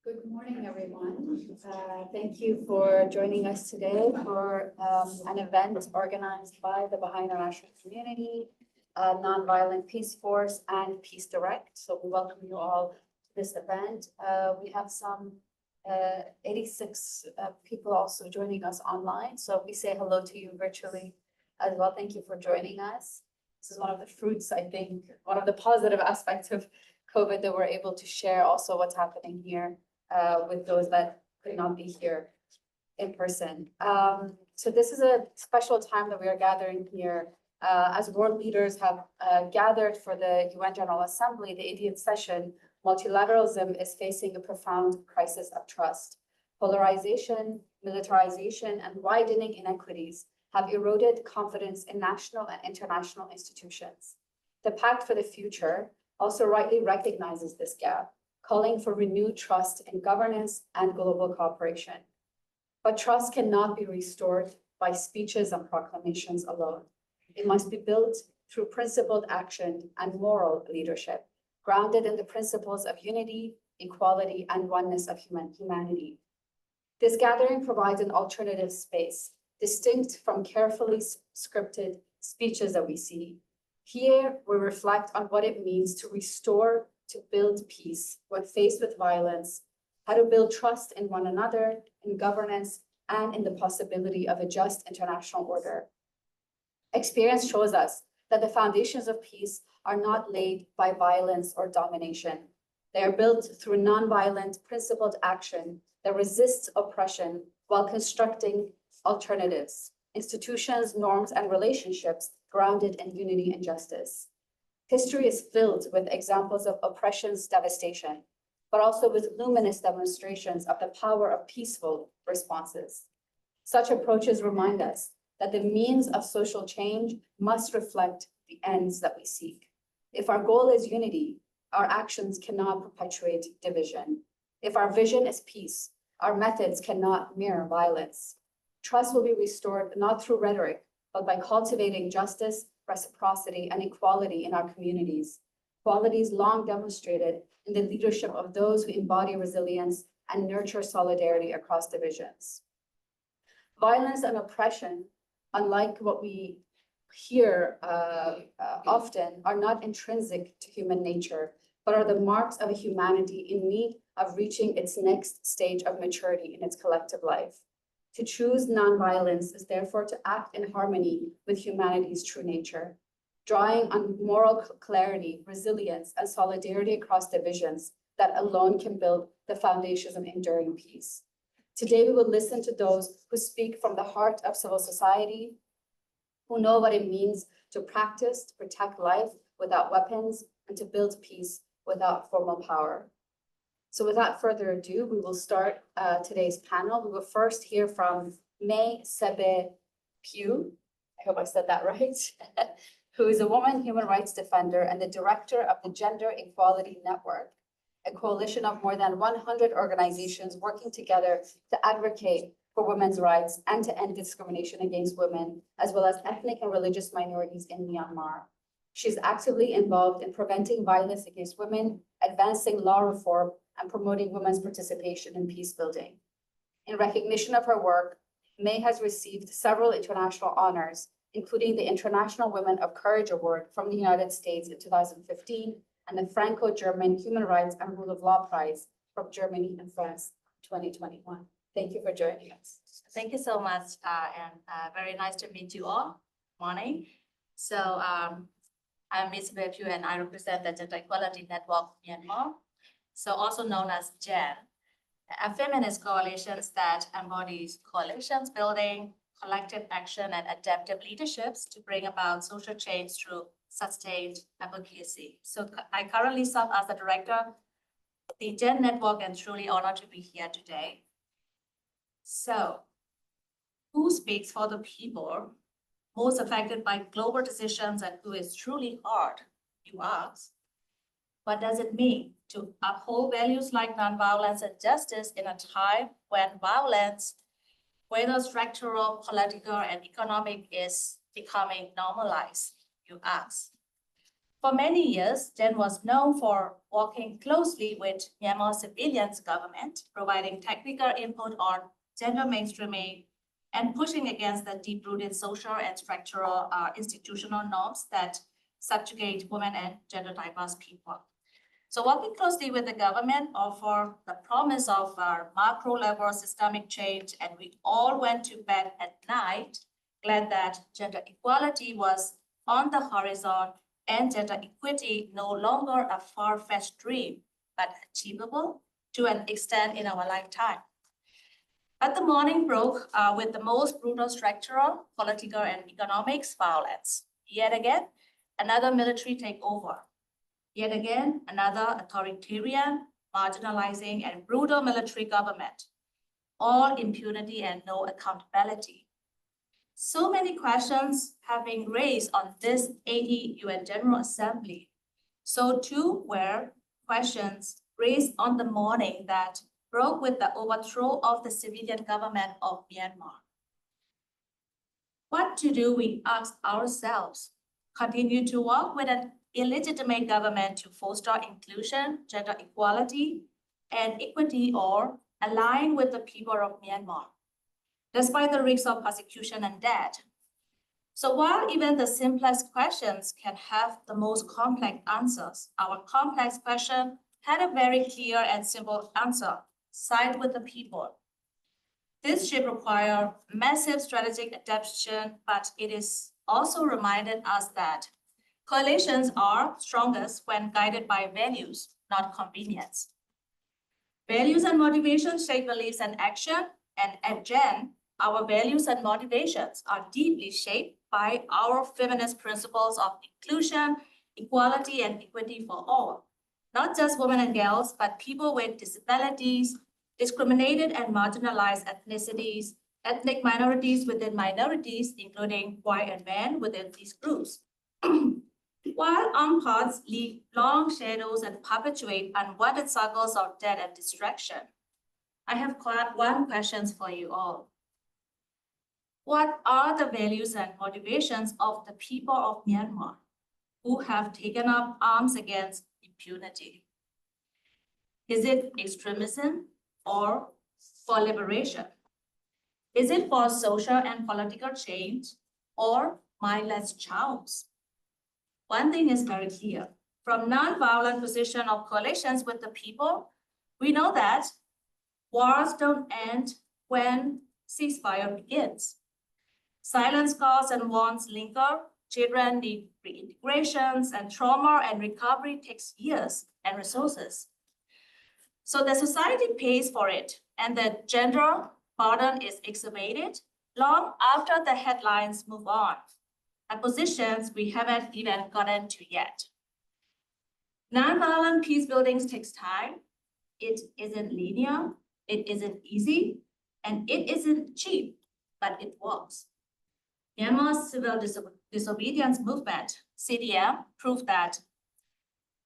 Good morning, everyone. Thank you for joining us today for an event organized by the Baha'i International Community, Nonviolent Peaceforce, and Peace Direct. So we welcome you all to this event. We have some 86 people also joining us online. So we say hello to you virtually as well. Thank you for joining us. This is one of the fruits, I think, one of the positive aspects of COVID that we're able to share also what's happening here with those that could not be here in person. So this is a special time that we are gathering here as world leaders have gathered for the UN General Assembly, the 80th session. Multilateralism is facing a profound crisis of trust. Polarization, militarization, and widening inequities have eroded confidence in national and international institutions. The Pact for the Future also rightly recognizes this gap, calling for renewed trust in governance and global cooperation. But trust cannot be restored by speeches and proclamations alone. It must be built through principled action and moral leadership, grounded in the principles of unity, equality, and oneness of humanity. This gathering provides an alternative space, distinct from carefully scripted speeches that we see. Here, we reflect on what it means to restore, to build peace when faced with violence, how to build trust in one another, in governance, and in the possibility of a just international order. Experience shows us that the foundations of peace are not laid by violence or domination. They are built through nonviolent, principled action that resists oppression while constructing alternatives, institutions, norms, and relationships grounded in unity and justice. History is filled with examples of oppression's devastation, but also with luminous demonstrations of the power of peaceful responses. Such approaches remind us that the means of social change must reflect the ends that we seek. If our goal is unity, our actions cannot perpetuate division. If our vision is peace, our methods cannot mirror violence. Trust will be restored not through rhetoric, but by cultivating justice, reciprocity, and equality in our communities, qualities long demonstrated in the leadership of those who embody resilience and nurture solidarity across divisions. Violence and oppression, unlike what we hear often, are not intrinsic to human nature, but are the marks of a humanity in need of reaching its next stage of maturity in its collective life. To choose nonviolence is therefore to act in harmony with humanity's true nature, drawing on moral clarity, resilience, and solidarity across divisions that alone can build the foundations of enduring peace. Today, we will listen to those who speak from the heart of civil society, who know what it means to practice, to protect life without weapons, and to build peace without formal power. So without further ado, we will start today's panel. We will first hear from Sabe Phyu, I hope I said that right, who is a woman human rights defender and the director of the Gender Equality Network, a coalition of more than 100 organizations working together to advocate for women's rights and to end discrimination against women, as well as ethnic and religious minorities in Myanmar. She's actively involved in preventing violence against women, advancing law reform, and promoting women's participation in peace building. In recognition of her work, May has received several international honors, including the International Women of Courage Award from the United States in 2015 and the Franco-German Human Rights and Rule of Law Prize from Germany and France in 2021. Thank you for joining us. Thank you so much, and very nice to meet you all. Morning. So I'm Ms. Phyu, and I represent the Gender Equality Network Myanmar, so also known as GEN, a feminist coalition that embodies coalitions building, collective action, and adaptive leaderships to bring about social change through sustained advocacy. So I currently serve as the director of the GEN network and truly honored to be here today. So who speaks for the people most affected by global decisions and who is truly hard, you ask? What does it mean to uphold values like nonviolence and justice in a time when violence, whether structural, political, and economic, is becoming normalized, you ask? For many years, Jen was known for working closely with Myanmar civilians government, providing technical input on gender mainstreaming and pushing against the deep-rooted social and structural institutional norms that subjugate women and gender diverse people. So working closely with the government offered the promise of macro level systemic change, and we all went to bed at night glad that gender equality was on the horizon and gender equity no longer a far-fetched dream, but achievable to an extent in our lifetime. But the morning broke with the most brutal structural, political, and economics violence. Yet again, another military takeover. Yet again, another authoritarian, marginalizing, and brutal military government. All impunity and no accountability. So many questions have been raised on this 80 UN General Assembly. So too were questions raised on the morning that broke with the overthrow of the civilian government of Myanmar. What to do, we asked ourselves. Continue to work with an illegitimate government to foster inclusion, gender equality, and equity, or align with the people of Myanmar, despite the risks of persecution and death. So while even the simplest questions can have the most complex answers, our complex question had a very clear and simple answer: side with the people. This should require massive strategic adaptation, but it is also reminded us that coalitions are strongest when guided by values, not convenience. Values and motivations shape beliefs and action, and at GEN, our values and motivations are deeply shaped by our feminist principles of inclusion, equality, and equity for all. Not just women and girls, but people with disabilities, discriminated and marginalized ethnicities, ethnic minorities within minorities, including white and men within these groups. While armed parts leave long shadows and perpetuate unwanted cycles of death and destruction, I have one question for you all. What are the values and motivations of the people of Myanmar who have taken up arms against impunity? Is it extremism or for liberation? Is it for social and political change or mindless charms? One thing is very clear. From non-violent position of coalitions with the people, we know that wars don't end when ceasefire begins. Silent scars and wounds linger, children need reintegrations, and trauma and recovery takes years and resources. So the society pays for it, and the gender burden is exacerbated long after the headlines move on, at positions we haven't even gotten to yet. Nonviolent peace building takes time. It isn't linear, it isn't easy, and it isn't cheap, but it works. Myanmar's civil disobedience movement, CDM, proved that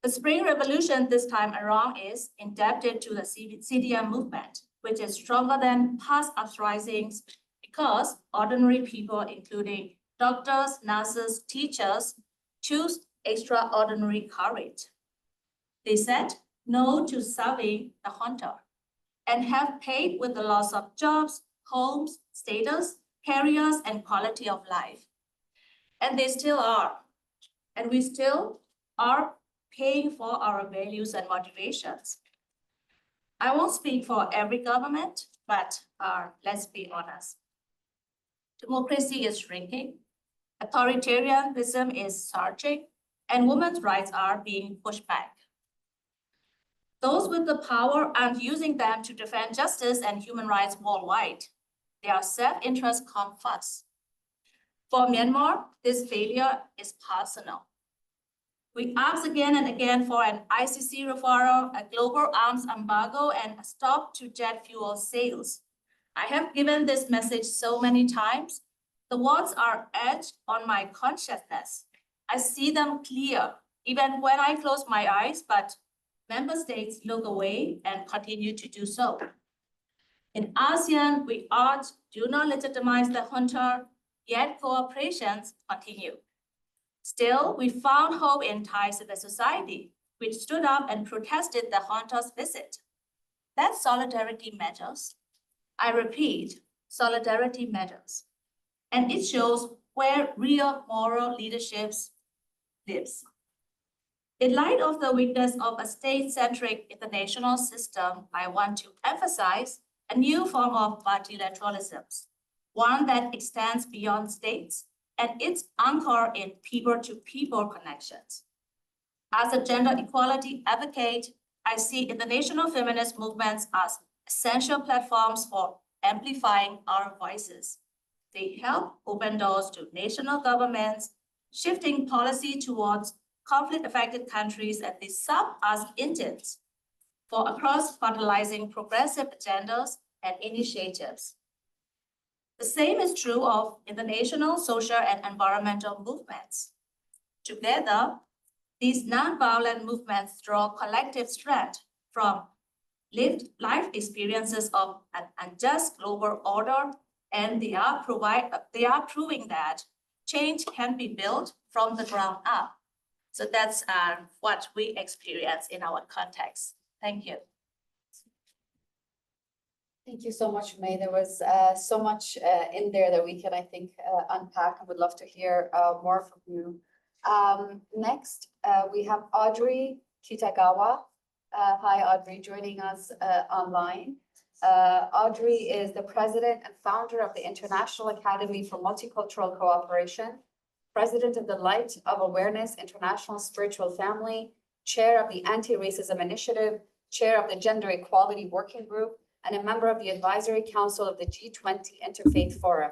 the Spring Revolution this time around is indebted to the CDM movement, which is stronger than past uprisings because ordinary people, including doctors, nurses, teachers, choose extraordinary courage. They said no to serving the junta and have paid with the loss of jobs, homes, status, careers, and quality of life. And they still are. And we still are paying for our values and motivations. I won't speak for every government, but let's be honest. Democracy is shrinking, authoritarianism is surging, and women's rights are being pushed back. Those with the power aren't using them to defend justice and human rights worldwide. Their self-interest comes first. For Myanmar, this failure is personal. We ask again and again for an ICC referral, a global arms embargo, and a stop to jet fuel sales. I have given this message so many times. The words are etched on my consciousness. I see them clear, even when I close my eyes, but member states look away and continue to do so. In ASEAN, we urge, do not legitimize the junta, yet cooperations continue. Still, we found hope in Thai civil society, which stood up and protested the junta's visit. That solidarity matters. I repeat, solidarity matters. And it shows where real moral leadership lives. In light of the weakness of a state-centric international system, I want to emphasize a new form of multilateralism, one that extends beyond states and it's anchored in people-to-people connections. As a gender equality advocate, I see international feminist movements as essential platforms for amplifying our voices. They help open doors to national governments, shifting policy towards conflict-affected countries, and they serve as engines for across-fertilizing progressive agendas and initiatives. The same is true of international social and environmental movements. Together, these nonviolent movements draw collective strength from lived life experiences of an unjust global order, and they are proving that change can be built from the ground up. So that's what we experience in our context. Thank you. Thank you so much, May. There was so much in there that we can, I think, unpack. I would love to hear more from you. Next, we have Audrey Kitagawa. Hi, Audrey, joining us online. Audrey is the president and founder of the International Academy for Multicultural Cooperation, president of the Light of Awareness International Spiritual Family, chair of the Anti-Racism Initiative, chair of the Gender Equality Working Group, and a member of the Advisory Council of the G20 Interfaith Forum.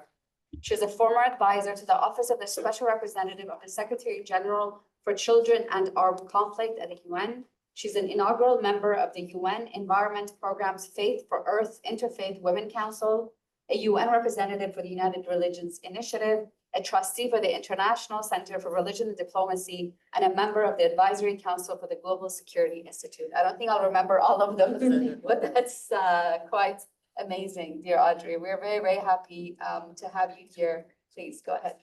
She is a former advisor to the Office of the Special Representative of the Secretary General for Children and Armed Conflict at the UN. She's an inaugural member of the UN Environment Programme's Faith for Earth Interfaith Women Council, a UN representative for the United Religions Initiative, a trustee for the International Center for Religion and Diplomacy, and a member of the Advisory Council for the Global Security Institute. I don't think I'll remember all of them, but that's quite amazing, dear Audrey. We're very, very happy to have you here. Please go ahead.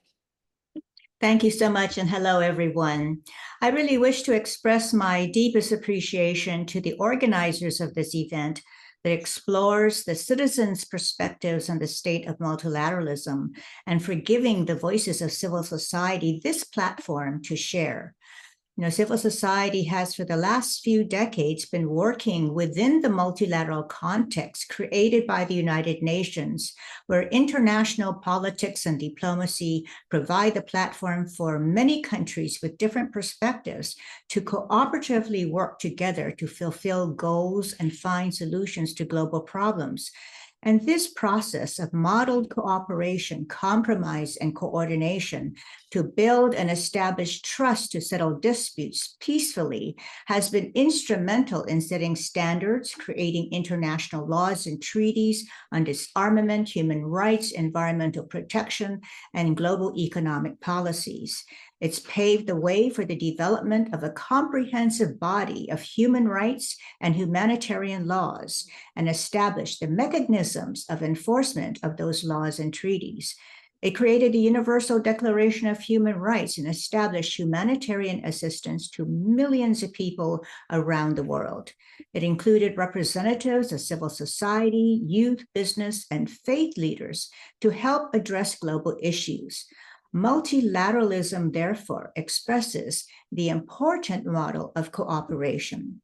Thank you so much, and hello, everyone. I really wish to express my deepest appreciation to the organizers of this event that explores the citizens' perspectives on the state of multilateralism and for giving the voices of civil society this platform to share. You know, civil society has for the last few decades been working within the multilateral context created by the United Nations, where international politics and diplomacy provide the platform for many countries with different perspectives to cooperatively work together to fulfill goals and find solutions to global problems. And this process of modeled cooperation, compromise, and coordination to build and establish trust to settle disputes peacefully has been instrumental in setting standards, creating international laws and treaties on disarmament, human rights, environmental protection, and global economic policies. It's paved the way for the development of a comprehensive body of human rights and humanitarian laws and established the mechanisms of enforcement of those laws and treaties. It created a Universal Declaration of Human Rights and established humanitarian assistance to millions of people around the world. It included representatives of civil society, youth, business, and faith leaders to help address global issues. Multilateralism, therefore, expresses the important model of cooperation.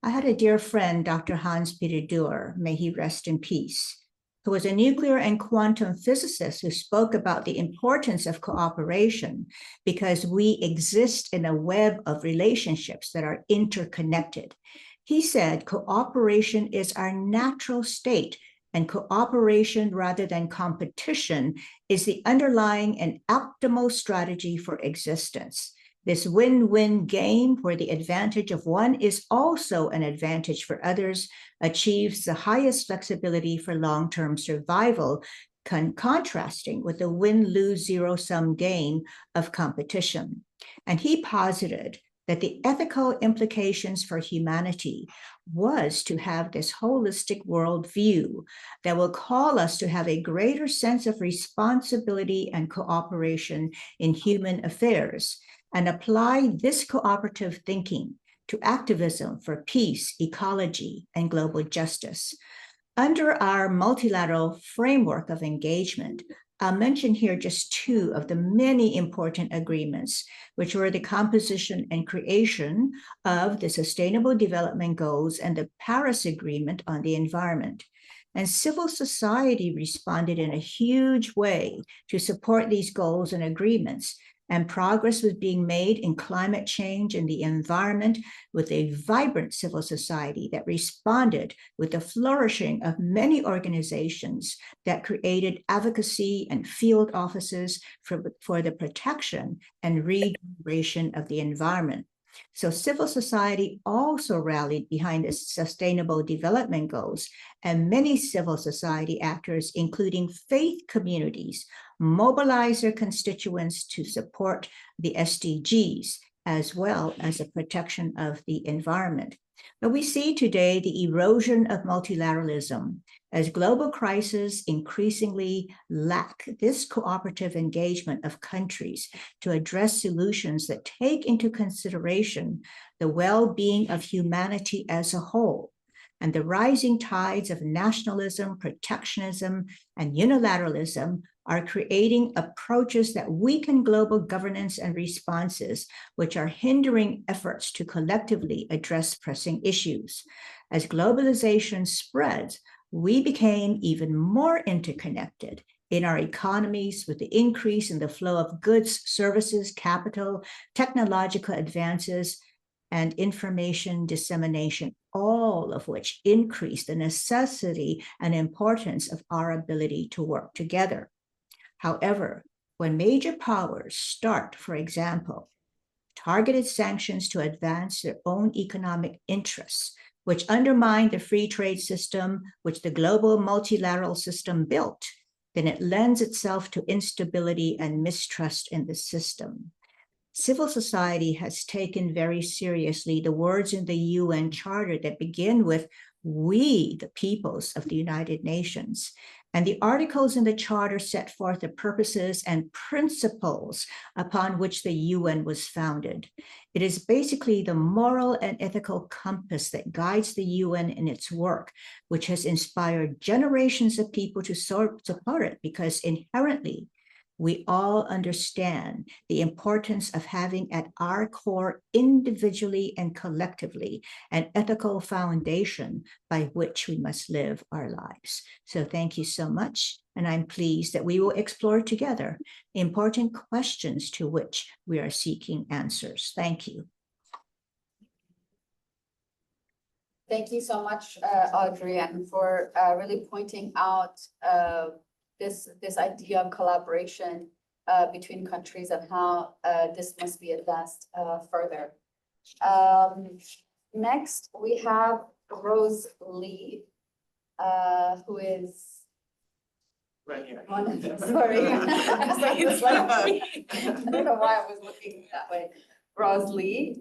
I had a dear friend, Dr. Hans-Peter Duhr, may he rest in peace, who was a nuclear and quantum physicist who spoke about the importance of cooperation because we exist in a web of relationships that are interconnected. He said cooperation is our natural state, and cooperation rather than competition is the underlying and optimal strategy for existence. This win-win game where the advantage of one is also an advantage for others achieves the highest flexibility for long-term survival, contrasting with the win-lose zero-sum game of competition. And he posited that the ethical implications for humanity was to have this holistic worldview that will call us to have a greater sense of responsibility and cooperation in human affairs. and apply this cooperative thinking to activism for peace, ecology, and global justice. Under our multilateral framework of engagement, I'll mention here just two of the many important agreements, which were the composition and creation of the Sustainable Development Goals and the Paris Agreement on the Environment. And civil society responded in a huge way to support these goals and agreements. And progress was being made in climate change and the environment with a vibrant civil society that responded with the flourishing of many organizations that created advocacy and field offices for the protection and regeneration of the environment. So civil society also rallied behind the Sustainable Development Goals, and many civil society actors, including faith communities, mobilized their constituents to support the SDGs, as well as the protection of the environment. But we see today the erosion of multilateralism as global crises increasingly lack this cooperative engagement of countries to address solutions that take into consideration the well-being of humanity as a whole. And the rising tides of nationalism, protectionism, and unilateralism are creating approaches that weaken global governance and responses, which are hindering efforts to collectively address pressing issues. As globalization spreads, we became even more interconnected in our economies with the increase in the flow of goods, services, capital, technological advances, and information dissemination, all of which increase the necessity and importance of our ability to work together. However, when major powers start, for example, targeted sanctions to advance their own economic interests, which undermine the free trade system which the global multilateral system built, then it lends itself to instability and mistrust in the system. Civil society has taken very seriously the words in the UN Charter that begin with, "We, the peoples of the United Nations." And the articles in the Charter set forth the purposes and principles upon which the UN was founded. It is basically the moral and ethical compass that guides the UN in its work, which has inspired generations of people to support it, because inherently, we all understand the importance of having at our core, individually and collectively, an ethical foundation by which we must live our lives. So thank you so much. And I'm pleased that we will explore together important questions to which we are seeking answers. Thank you. Thank you so much, Audrey, and for really pointing out this idea of collaboration between countries and how this must be advanced further. Next, we have Rose Lee, who is right here. Sorry, I don't know why I was looking that way. Rose Lee,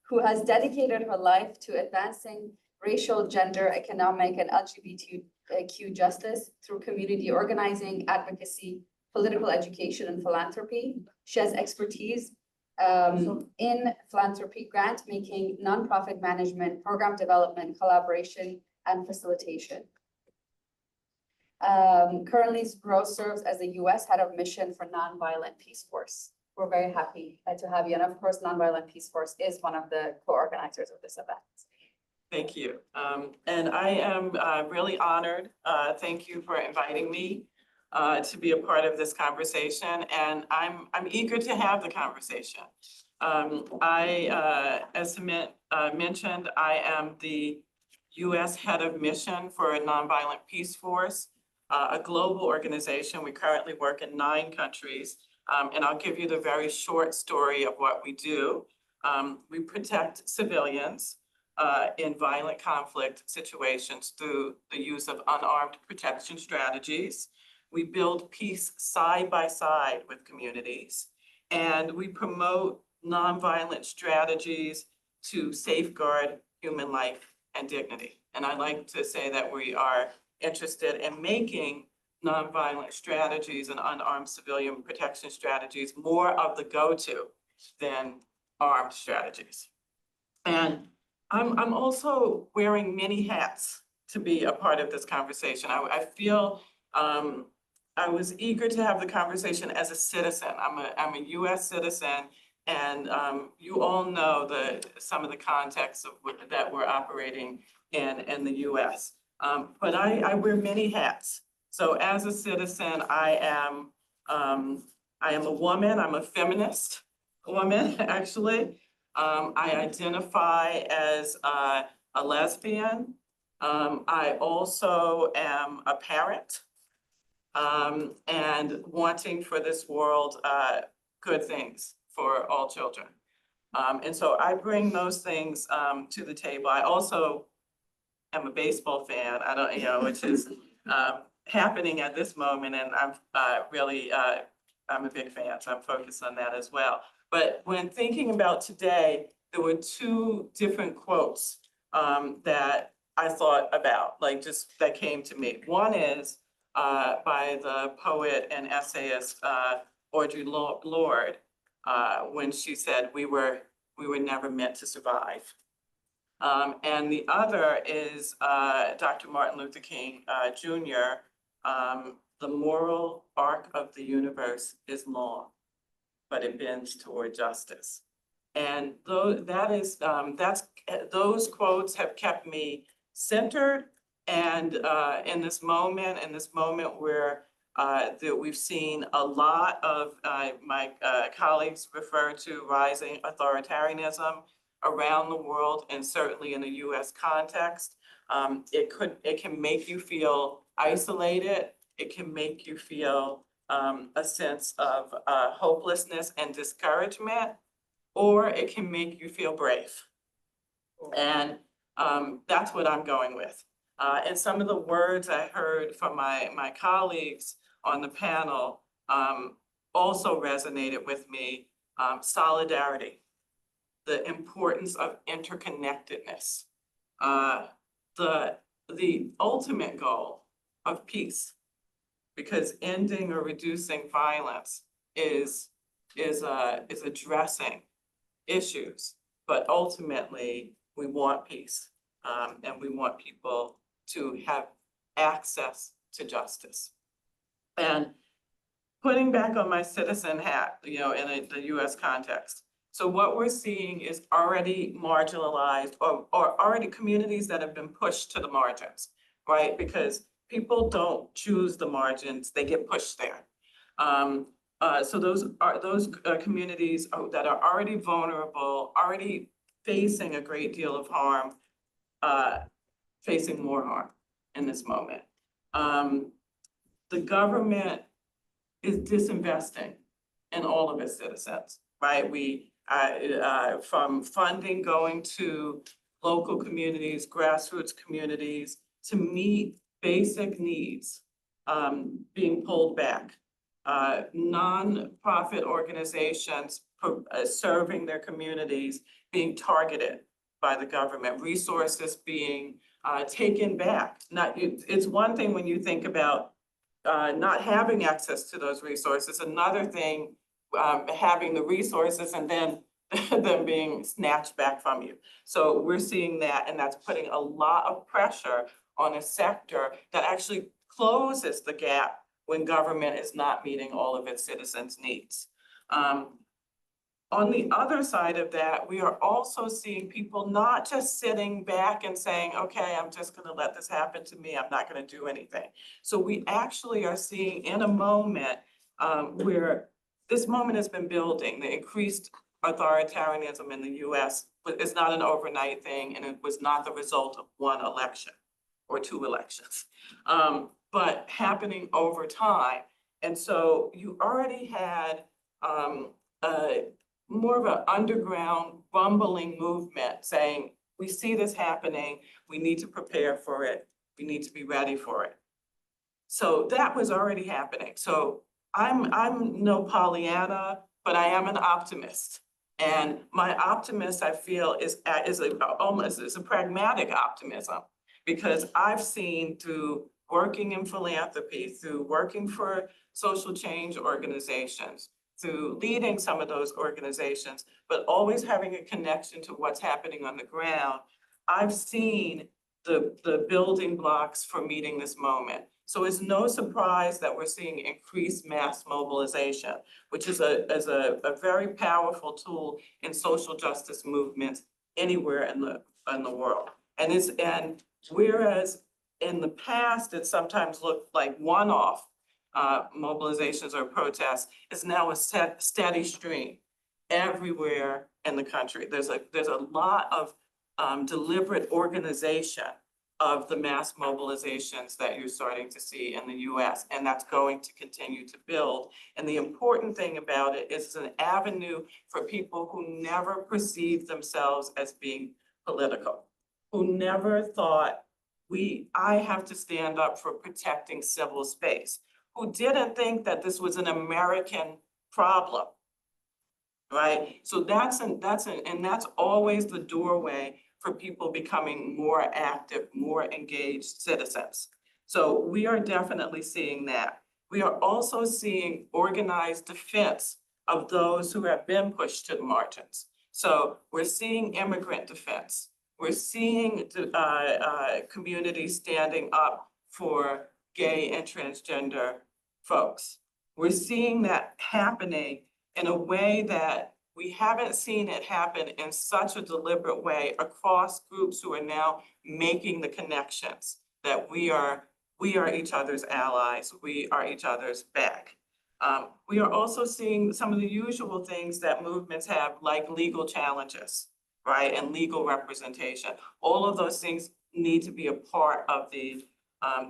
who has dedicated her life to advancing racial, gender, economic, and LGBTQ justice through community organizing, advocacy, political education, and philanthropy. She has expertise in philanthropy, grant making, nonprofit management, program development, collaboration, and facilitation. Currently, Rose serves as the U.S. Head of Mission for Nonviolent Peaceforce. We're very happy to have you. And of course, Nonviolent Peaceforce is one of the co-organizers of this event. Thank you. And I am really honored. Thank you for inviting me to be a part of this conversation. And I'm eager to have the conversation. As Samit mentioned, I am the U.S. Head of Mission for Nonviolent Peaceforce, a global organization. We currently work in 9 countries. And I'll give you the very short story of what we do. We protect civilians in violent conflict situations through the use of unarmed protection strategies. We build peace side by side with communities, and we promote nonviolent strategies to safeguard human life and dignity. And I like to say that we are interested in making nonviolent strategies and unarmed civilian protection strategies more of the go-to than armed strategies. And I'm also wearing many hats to be a part of this conversation. I feel I was eager to have the conversation as a citizen. I'm a US citizen, and you all know some of the context of that we're operating in the US. But I wear many hats. So as a citizen, I am a woman, I'm a feminist woman, actually. I identify as a lesbian. I also am a parent, and wanting for this world good things for all children. And so I bring those things to the table. I also am a baseball fan. I don't, which is happening at this moment, and I'm really I'm a big fan, so I'm focused on that as well. But when thinking about today, there were two different quotes that I thought about, like just that came to me. One is by the poet and essayist Audrey Lorde, when she said, we were never meant to survive. And the other is Dr. Martin Luther King Jr., the moral arc of the universe is long, but it bends toward justice. And those quotes have kept me centered, and in this moment where that we've seen a lot of my colleagues refer to rising authoritarianism around the world, and certainly in a US context. It can make you feel isolated. It can make you feel a sense of hopelessness and discouragement, or it can make you feel brave. And that's what I'm going with. And some of the words I heard from my colleagues on the panel also resonated with me. Solidarity, the importance of interconnectedness, the ultimate goal of peace, because ending or reducing violence is addressing issues, but ultimately we want peace, and we want people to have access to justice. And putting back on my citizen hat, in the US context. So what we're seeing is already marginalized or already communities that have been pushed to the margins, right? Because people don't choose the margins, they get pushed there. So those communities that are already vulnerable, already facing a great deal of harm, facing more harm in this moment. The government is disinvesting in all of its citizens, right? From funding going to local communities, grassroots communities, to meet basic needs being pulled back. Non-profit organizations serving their communities being targeted by the government, resources being taken back. It's one thing when you think about not having access to those resources, another thing having the resources and then them being snatched back from you. So we're seeing that, and that's putting a lot of pressure on a sector that actually closes the gap when government is not meeting all of its citizens' needs. On the other side of that, we are also seeing people not just sitting back and saying, okay, I'm just gonna let this happen to me, I'm not gonna do anything. So we actually are seeing in a moment where this moment has been building, the increased authoritarianism in the US is not an overnight thing, and it was not the result of one election or two elections, but happening over time. And so you already had more of an underground bumbling movement saying, we see this happening, we need to prepare for it, we need to be ready for it. So that was already happening. So I'm no Pollyanna, but I am an optimist. And my optimist, I feel, is a pragmatic optimism, because I've seen through working in philanthropy, through working for social change organizations, through leading some of those organizations, but always having a connection to what's happening on the ground, I've seen the building blocks for meeting this moment. So it's no surprise that we're seeing increased mass mobilization, which is a very powerful tool in social justice movements anywhere in the world. And whereas in the past, it sometimes looked like one-off mobilizations or protests, is now a steady stream everywhere in the country. There's a lot of deliberate organization of the mass mobilizations that you're starting to see in the US, and that's going to continue to build. And the important thing about it is it's an avenue for people who never perceived themselves as being political, who never thought, I have to stand up for protecting civil space, who didn't think that this was an American problem, right? So that's always the doorway for people becoming more active, more engaged citizens. So we are definitely seeing that. We are also seeing organized defense of those who have been pushed to the margins. So we're seeing immigrant defense. We're seeing communities standing up for gay and transgender folks. We're seeing that happening in a way that we haven't seen it happen in such a deliberate way across groups who are now making the connections that we are each other's allies, we are each other's back. We are also seeing some of the usual things that movements have, like legal challenges, right, and legal representation. All of those things need to be a part of the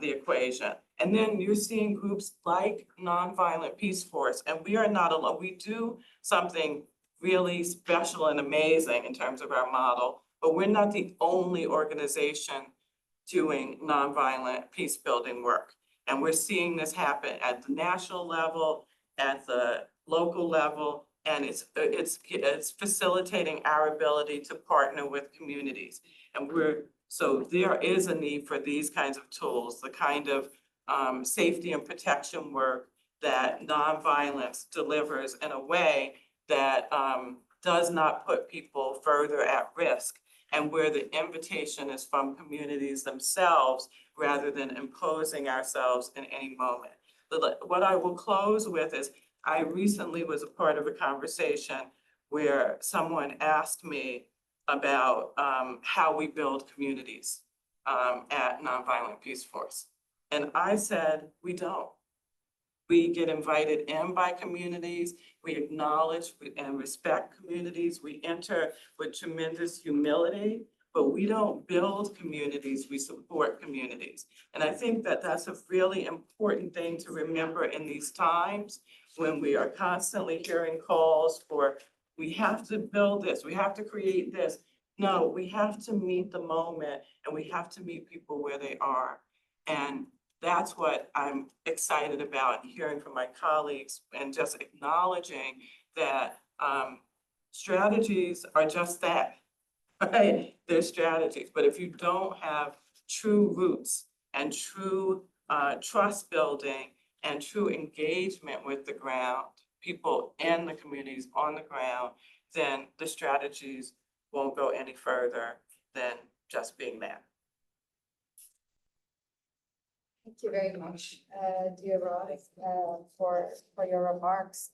equation. And then you're seeing groups like Nonviolent Peaceforce, and we are not alone. We do something really special and amazing in terms of our model, but we're not the only organization doing nonviolent peace building work. And we're seeing this happen at the national level, at the local level, and it's facilitating our ability to partner with communities. And so there is a need for these kinds of tools, the kind of safety and protection work that nonviolence delivers in a way that does not put people further at risk, and where the invitation is from communities themselves rather than imposing ourselves in any moment. What I will close with is, I recently was a part of a conversation where someone asked me about how we build communities at Nonviolent Peaceforce. And I said, we don't. We get invited in by communities, we acknowledge and respect communities, we enter with tremendous humility, but we don't build communities, we support communities. And I think that that's a really important thing to remember in these times when we are constantly hearing calls for, we have to build this, we have to create this. No, we have to meet the moment, and we have to meet people where they are. And that's what I'm excited about, hearing from my colleagues, and just acknowledging that strategies are just that, right? They're strategies, but if you don't have true roots and true trust building and true engagement with the ground, people in the communities on the ground, then the strategies won't go any further than just being that. Thank you very much, dear Ross, for your remarks.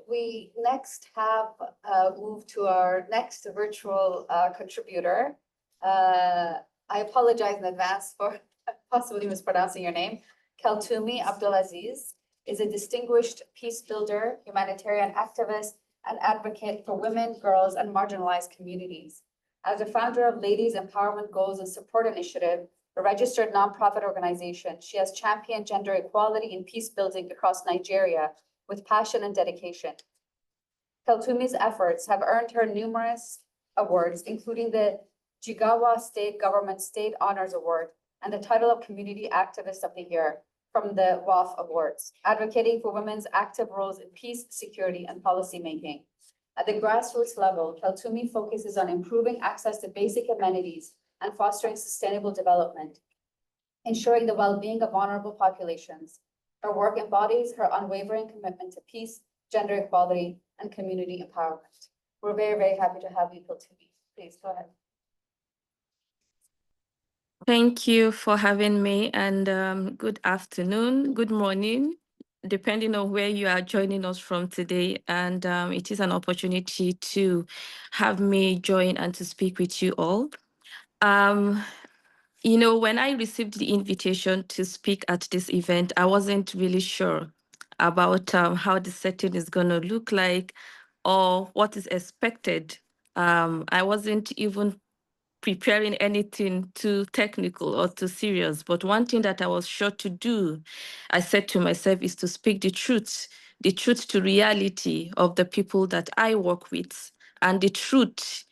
We next have moved to our next virtual contributor. I apologize in advance for possibly mispronouncing your name. Kaltumi Abdulazeez is a distinguished peace builder, humanitarian activist, and advocate for women, girls, and marginalized communities. As the founder of Ladies Empowerment Goals and Support Initiative, a registered nonprofit organization, she has championed gender equality and peace building across Nigeria with passion and dedication. Kaltumi's efforts have earned her numerous awards, including the Jigawa State Government State Honors Award and the title of Community Activist of the Year from the Wafa Awards, advocating for women's active roles in peace, security, and policymaking. At the grassroots level, Kaltumi focuses on improving access to basic amenities and fostering sustainable development, ensuring the well-being of vulnerable populations. Her work embodies her unwavering commitment to peace, gender equality, and community empowerment. We're very, very happy to have you, Kaltumi. Please go ahead. Thank you for having me, and good afternoon, good morning, depending on where you are joining us from today. And it is an opportunity to have me join and to speak with you all. You know, when I received the invitation to speak at this event, I wasn't really sure about how the setting is going to look like or what is expected. I wasn't even preparing anything too technical or too serious. But one thing that I was sure to do, I said to myself, is to speak the truth to reality of the people that I work with, and the truth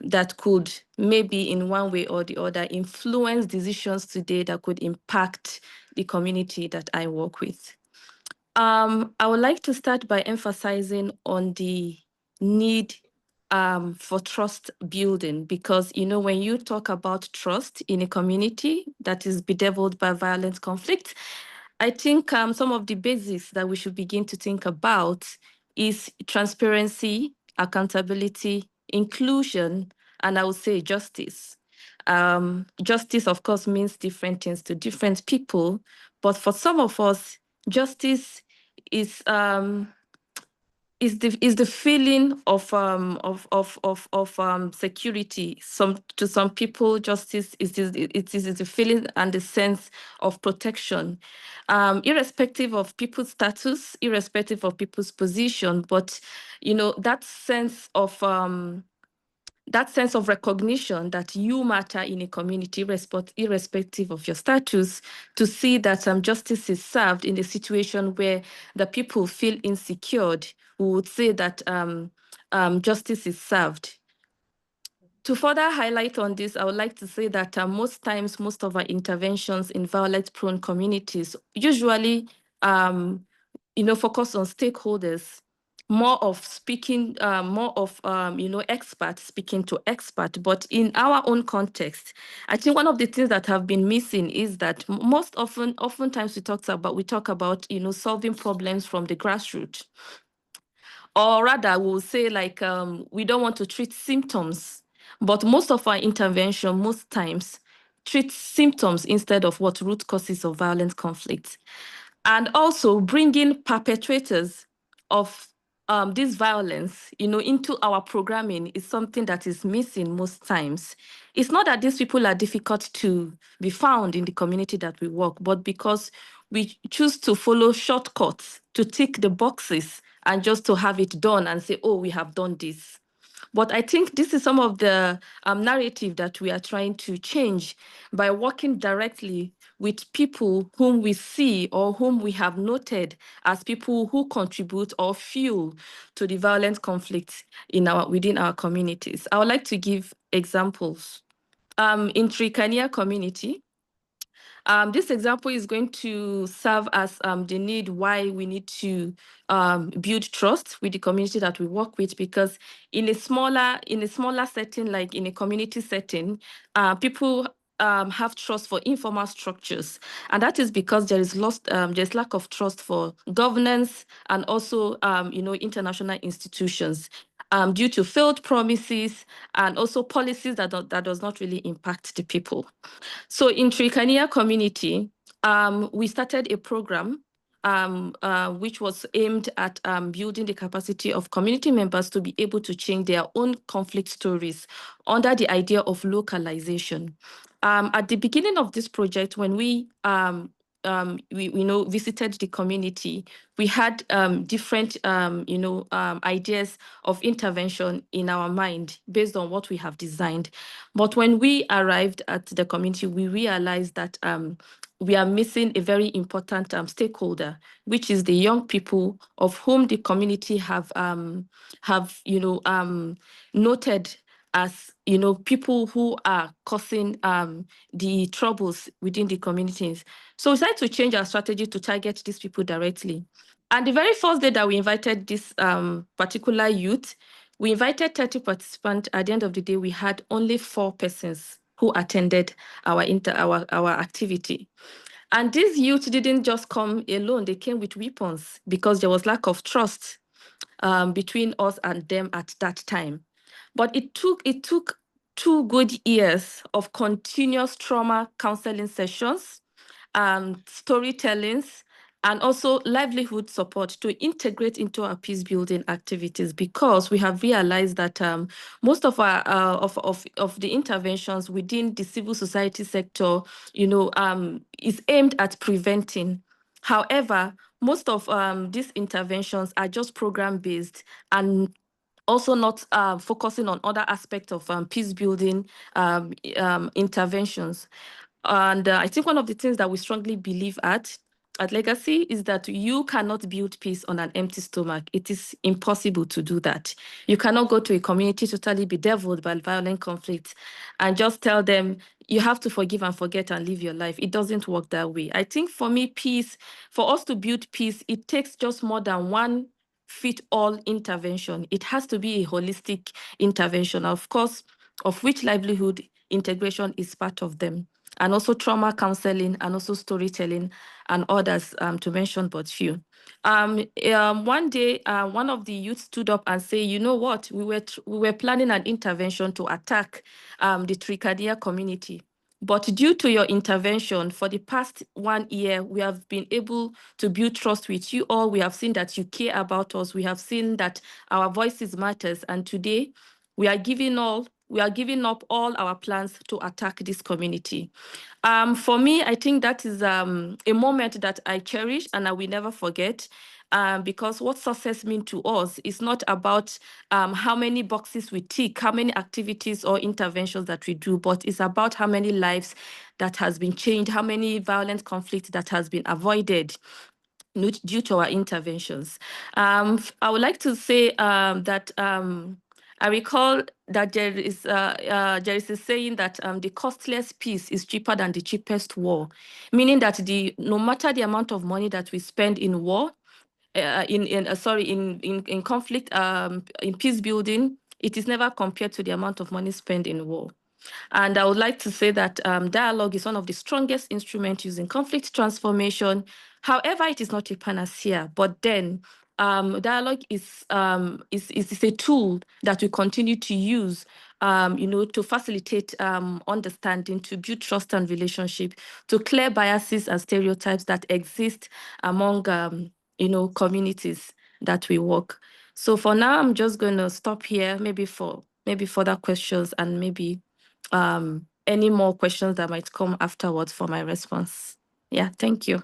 that could maybe in one way or the other influence decisions today that could impact the community that I work with. I would like to start by emphasizing on the need for trust building, because, you know, when you talk about trust in a community that is bedeviled by violent conflict, I think some of the basics that we should begin to think about is transparency, accountability, inclusion, and I would say justice. Justice, of course, means different things to different people, but for some of us, justice is the feeling of security. To some people, justice is the feeling and the sense of protection, irrespective of people's status, irrespective of people's position. But you know, that sense of recognition that you matter in a community, irrespective of your status, to see that justice is served in a situation where the people feel insecure, we would say that justice is served. To further highlight on this, I would like to say that most times, most of our interventions in violence-prone communities usually, focus on stakeholders, more of speaking, experts speaking to expert. But in our own context, I think one of the things that have been missing is that oftentimes we talk about, solving problems from the grassroots. Or rather, we'll say like, we don't want to treat symptoms, but most of our intervention, most times, treats symptoms instead of what root causes of violent conflict. And also bringing perpetrators of this violence, into our programming is something that is missing most times. It's not that these people are difficult to be found in the community that we work, but because we choose to follow shortcuts to tick the boxes and just to have it done and say, oh, we have done this. But I think this is some of the narrative that we are trying to change by working directly with people whom we see or whom we have noted as people who contribute or fuel to the violent conflict within our communities. I would like to give examples. In Trikania community, this example is going to serve as the need why we need to build trust with the community that we work with, because in a smaller setting, like in a community setting, people have trust for informal structures, and that is because there's lack of trust for governance and also international institutions. Due to failed promises and also policies that does not really impact the people. So in Trikania community, we started a program which was aimed at building the capacity of community members to be able to change their own conflict stories under the idea of localization. At the beginning of this project, when we visited the community, we had different ideas of intervention in our mind based on what we have designed. But when we arrived at the community, we realized that we are missing a very important stakeholder, which is the young people of whom the community have noted as people who are causing the troubles within the communities. So we decided to change our strategy to target these people directly. And the very first day that we invited this particular youth, we invited 30 participants. At the end of the day, we had only 4 persons who attended our activity. And these youth didn't just come alone, they came with weapons because there was lack of trust between us and them at that time. But it took 2 good years of continuous trauma counseling sessions, storytellings, and also livelihood support to integrate into our peace building activities, because we have realized that most of our of the interventions within the civil society sector, is aimed at preventing. However, most of these interventions are just program-based and also not focusing on other aspects of peace building interventions. And I think one of the things that we strongly believe at LEGASI is that you cannot build peace on an empty stomach. It is impossible to do that. You cannot go to a community totally bedeviled by violent conflict and just tell them you have to forgive and forget and live your life. It doesn't work that way. I think for me, for us to build peace, it takes just more than one fit-all intervention. It has to be a holistic intervention, of course, of which livelihood integration is part of them, and also trauma counseling, and also storytelling, and others, to mention but few. One day, one of the youth stood up and said, you know what, we were planning an intervention to attack the Tricadia community. But due to your intervention for the past 1 year, we have been able to build trust with you all. We have seen that you care about us. We have seen that our voices matters. And today we are giving up all our plans to attack this community. For me, I think that is a moment that I cherish and I will never forget. Because what success means to us is not about how many boxes we tick, how many activities or interventions that we do, but it's about how many lives that has been changed, how many violent conflicts that has been avoided due to our interventions. I would like to say that I recall that there is a saying that the costliest peace is cheaper than the cheapest war, meaning that no matter the amount of money that we spend in war, in conflict, in peace building, it is never compared to the amount of money spent in war. And I would like to say that dialogue is one of the strongest instruments used in conflict transformation. However, it is not a panacea, but then dialogue is a tool that we continue to use, to facilitate understanding, to build trust and relationship, to clear biases and stereotypes that exist among communities that we work. So for now, I'm just going to stop here, maybe further questions and maybe any more questions that might come afterwards for my response. Yeah, thank you.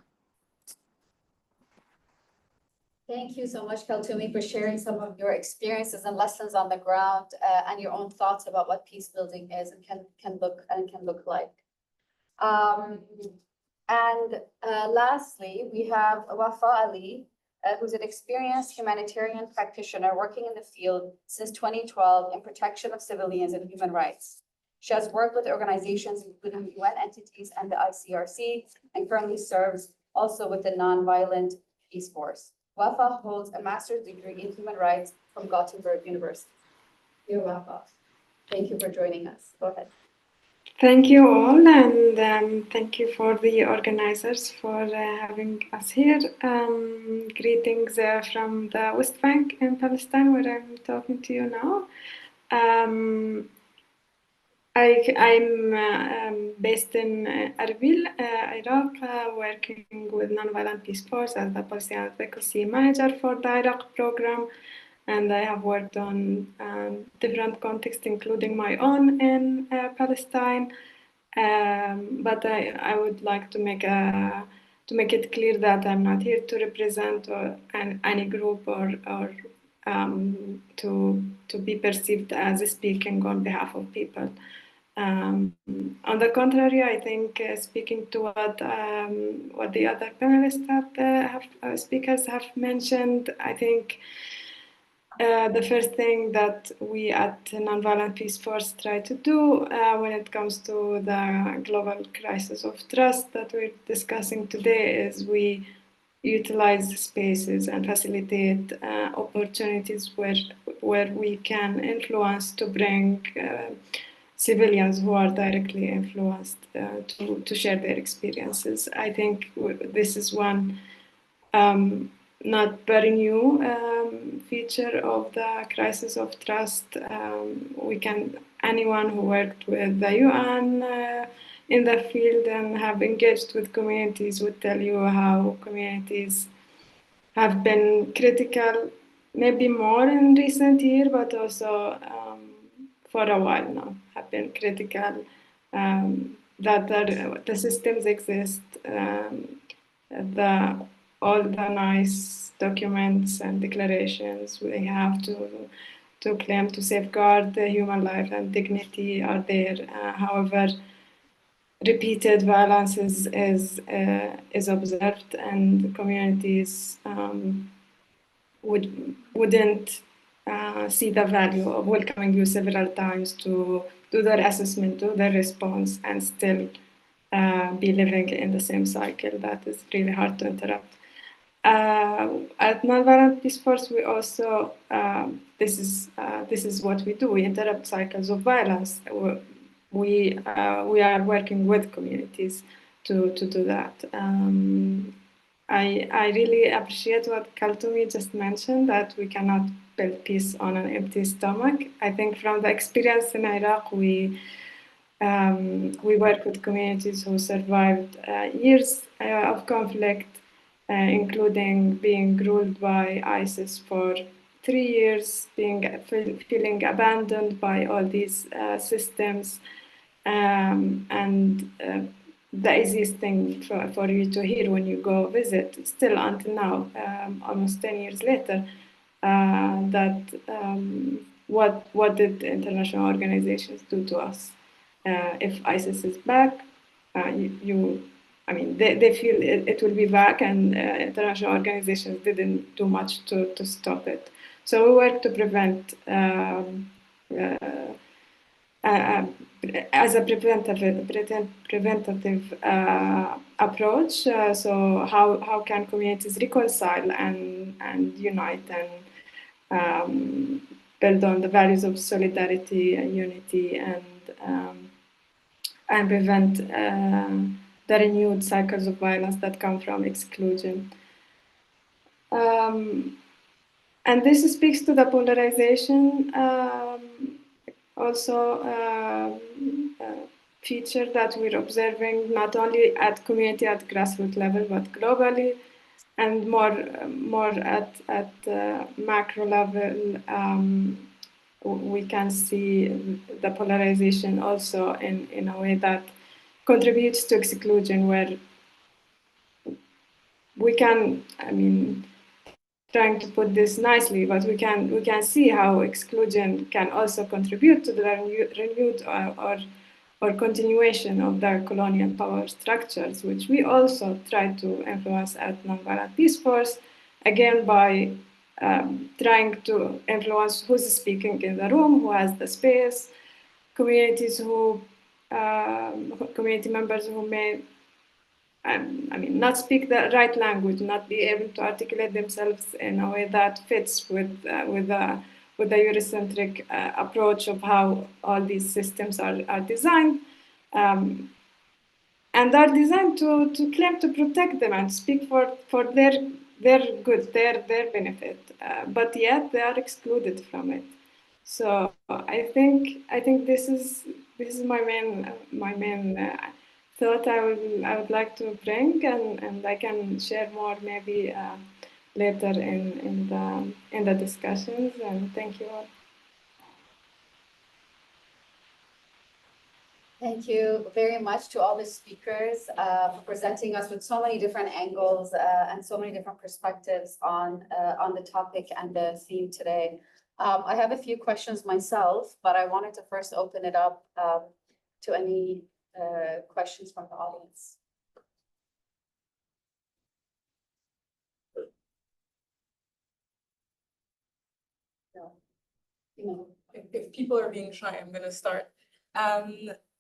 Thank you so much, Kaltumi, for sharing some of your experiences and lessons on the ground, and your own thoughts about what peace building is and can look like. Lastly, we have Wafa Ali, who's an experienced humanitarian practitioner working in the field since 2012 in protection of civilians and human rights. She has worked with organizations including UN entities and the ICRC, and currently serves also with the Nonviolent Peaceforce. Wafa holds a master's degree in human rights from Gothenburg University. Dear Wafa, thank you for joining us. Go ahead. Thank you all, and thank you for the organizers for having us here. Greetings from the West Bank in Palestine, where I'm talking to you now. I'm based in Erbil, Iraq, working with Nonviolent Peaceforce as the Policy and Advocacy Manager for the Iraq program. And I have worked on different contexts, including my own in Palestine. But I would like to make it clear that I'm not here to represent any group or to be perceived as speaking on behalf of people. On the contrary, I think speaking to what the other panelists speakers have mentioned, I think the first thing that we at Nonviolent Peaceforce try to do when it comes to the global crisis of trust that we're discussing today is we utilize spaces and facilitate opportunities where we can influence to bring civilians who are directly influenced to share their experiences. I think this is one not very new feature of the crisis of trust. Anyone who worked with the UN in the field and have engaged with communities would tell you how communities have been critical, maybe more in recent years, but also for a while now, have been critical that the systems exist, all the nice documents and declarations we have to claim to safeguard the human life and dignity are there. However, repeated violence is observed, and communities wouldn't see the value of welcoming you several times to do their assessment, do their response, and still be living in the same cycle. That is really hard to interrupt. At Nonviolent Peaceforce, we also this is what we do. We interrupt cycles of violence. We are working with communities to do that. I really appreciate what Kaltumi just mentioned, that we cannot build peace on an empty stomach. I think from the experience in Iraq, we work with communities who survived years of conflict, including being ruled by ISIS for 3 years, feeling abandoned by all these systems, and the easiest thing for you to hear when you go visit, still until now, almost 10 years later, that what did international organizations do to us? If ISIS is back, they feel it will be back, and international organizations didn't do much to stop it. So we work to prevent as a preventative approach. So how can communities reconcile and unite and build on the values of solidarity and unity, and prevent the renewed cycles of violence that come from exclusion. And this speaks to the polarization feature that we're observing, not only at community, at grassroots level, but globally, and more at macro level. We can see the polarization also in a way that contributes to exclusion, where we can, trying to put this nicely, but we can see how exclusion can also contribute to the renewed or continuation of the colonial power structures, which we also try to influence at Nonviolent Peaceforce, again by trying to influence who's speaking in the room, who has the space, communities community members who may not speak the right language, not be able to articulate themselves in a way that fits with the Eurocentric approach of how all these systems are designed, and are designed to claim to protect them and speak for their good, their benefit, but yet they are excluded from it. So I think this is my main thought I would like to bring, and I can share more maybe later in the discussions. And thank you all. Thank you very much to all the speakers for presenting us with so many different angles and so many different perspectives on the topic and the theme today. I have a few questions myself, but I wanted to first open it up to any questions from the audience. No. If people are being shy, I'm going to start.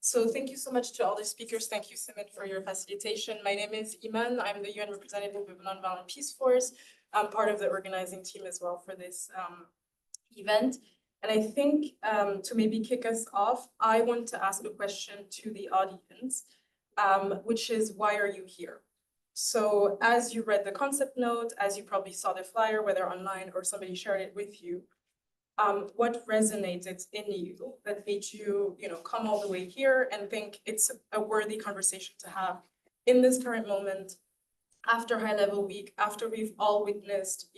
So thank you so much to all the speakers. Thank you, Simon, for your facilitation. My name is Iman. I'm the UN representative of Nonviolent Peaceforce. I'm part of the organizing team as well for this event. And I think to maybe kick us off, I want to ask a question to the audience, which is, why are you here? So as you read the concept note, as you probably saw the flyer, whether online or somebody shared it with you, what resonated in you that made you, come all the way here and think it's a worthy conversation to have in this current moment, after High Level Week, after we've all witnessed,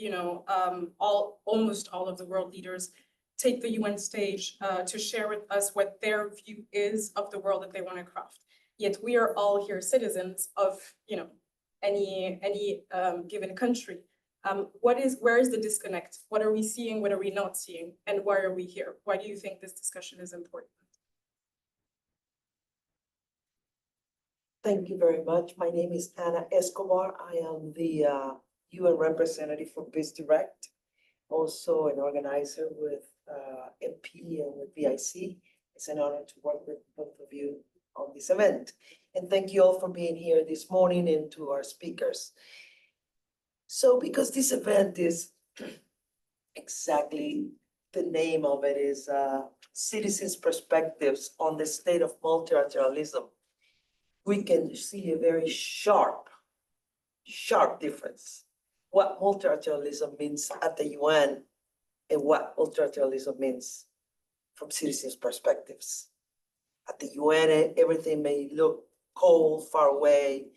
almost all of the world leaders take the UN stage to share with us what their view is of the world that they want to craft. Yet we are all here citizens of, any given country. Where is the disconnect? What are we seeing? What are we not seeing? And why are we here? Why do you think this discussion is important? Thank you very much. My name is Ana Escobar. I am the UN representative for Peace Direct, also an organizer with MP and with VIC. It's an honor to work with both of you on this event. And thank you all for being here this morning and to our speakers. So because this event is exactly the name of it is Citizens' Perspectives on the State of Multilateralism, we can see a very sharp difference. What multilateralism means at the UN and what multilateralism means from citizens' perspectives. At the UN, everything may look cold, far away,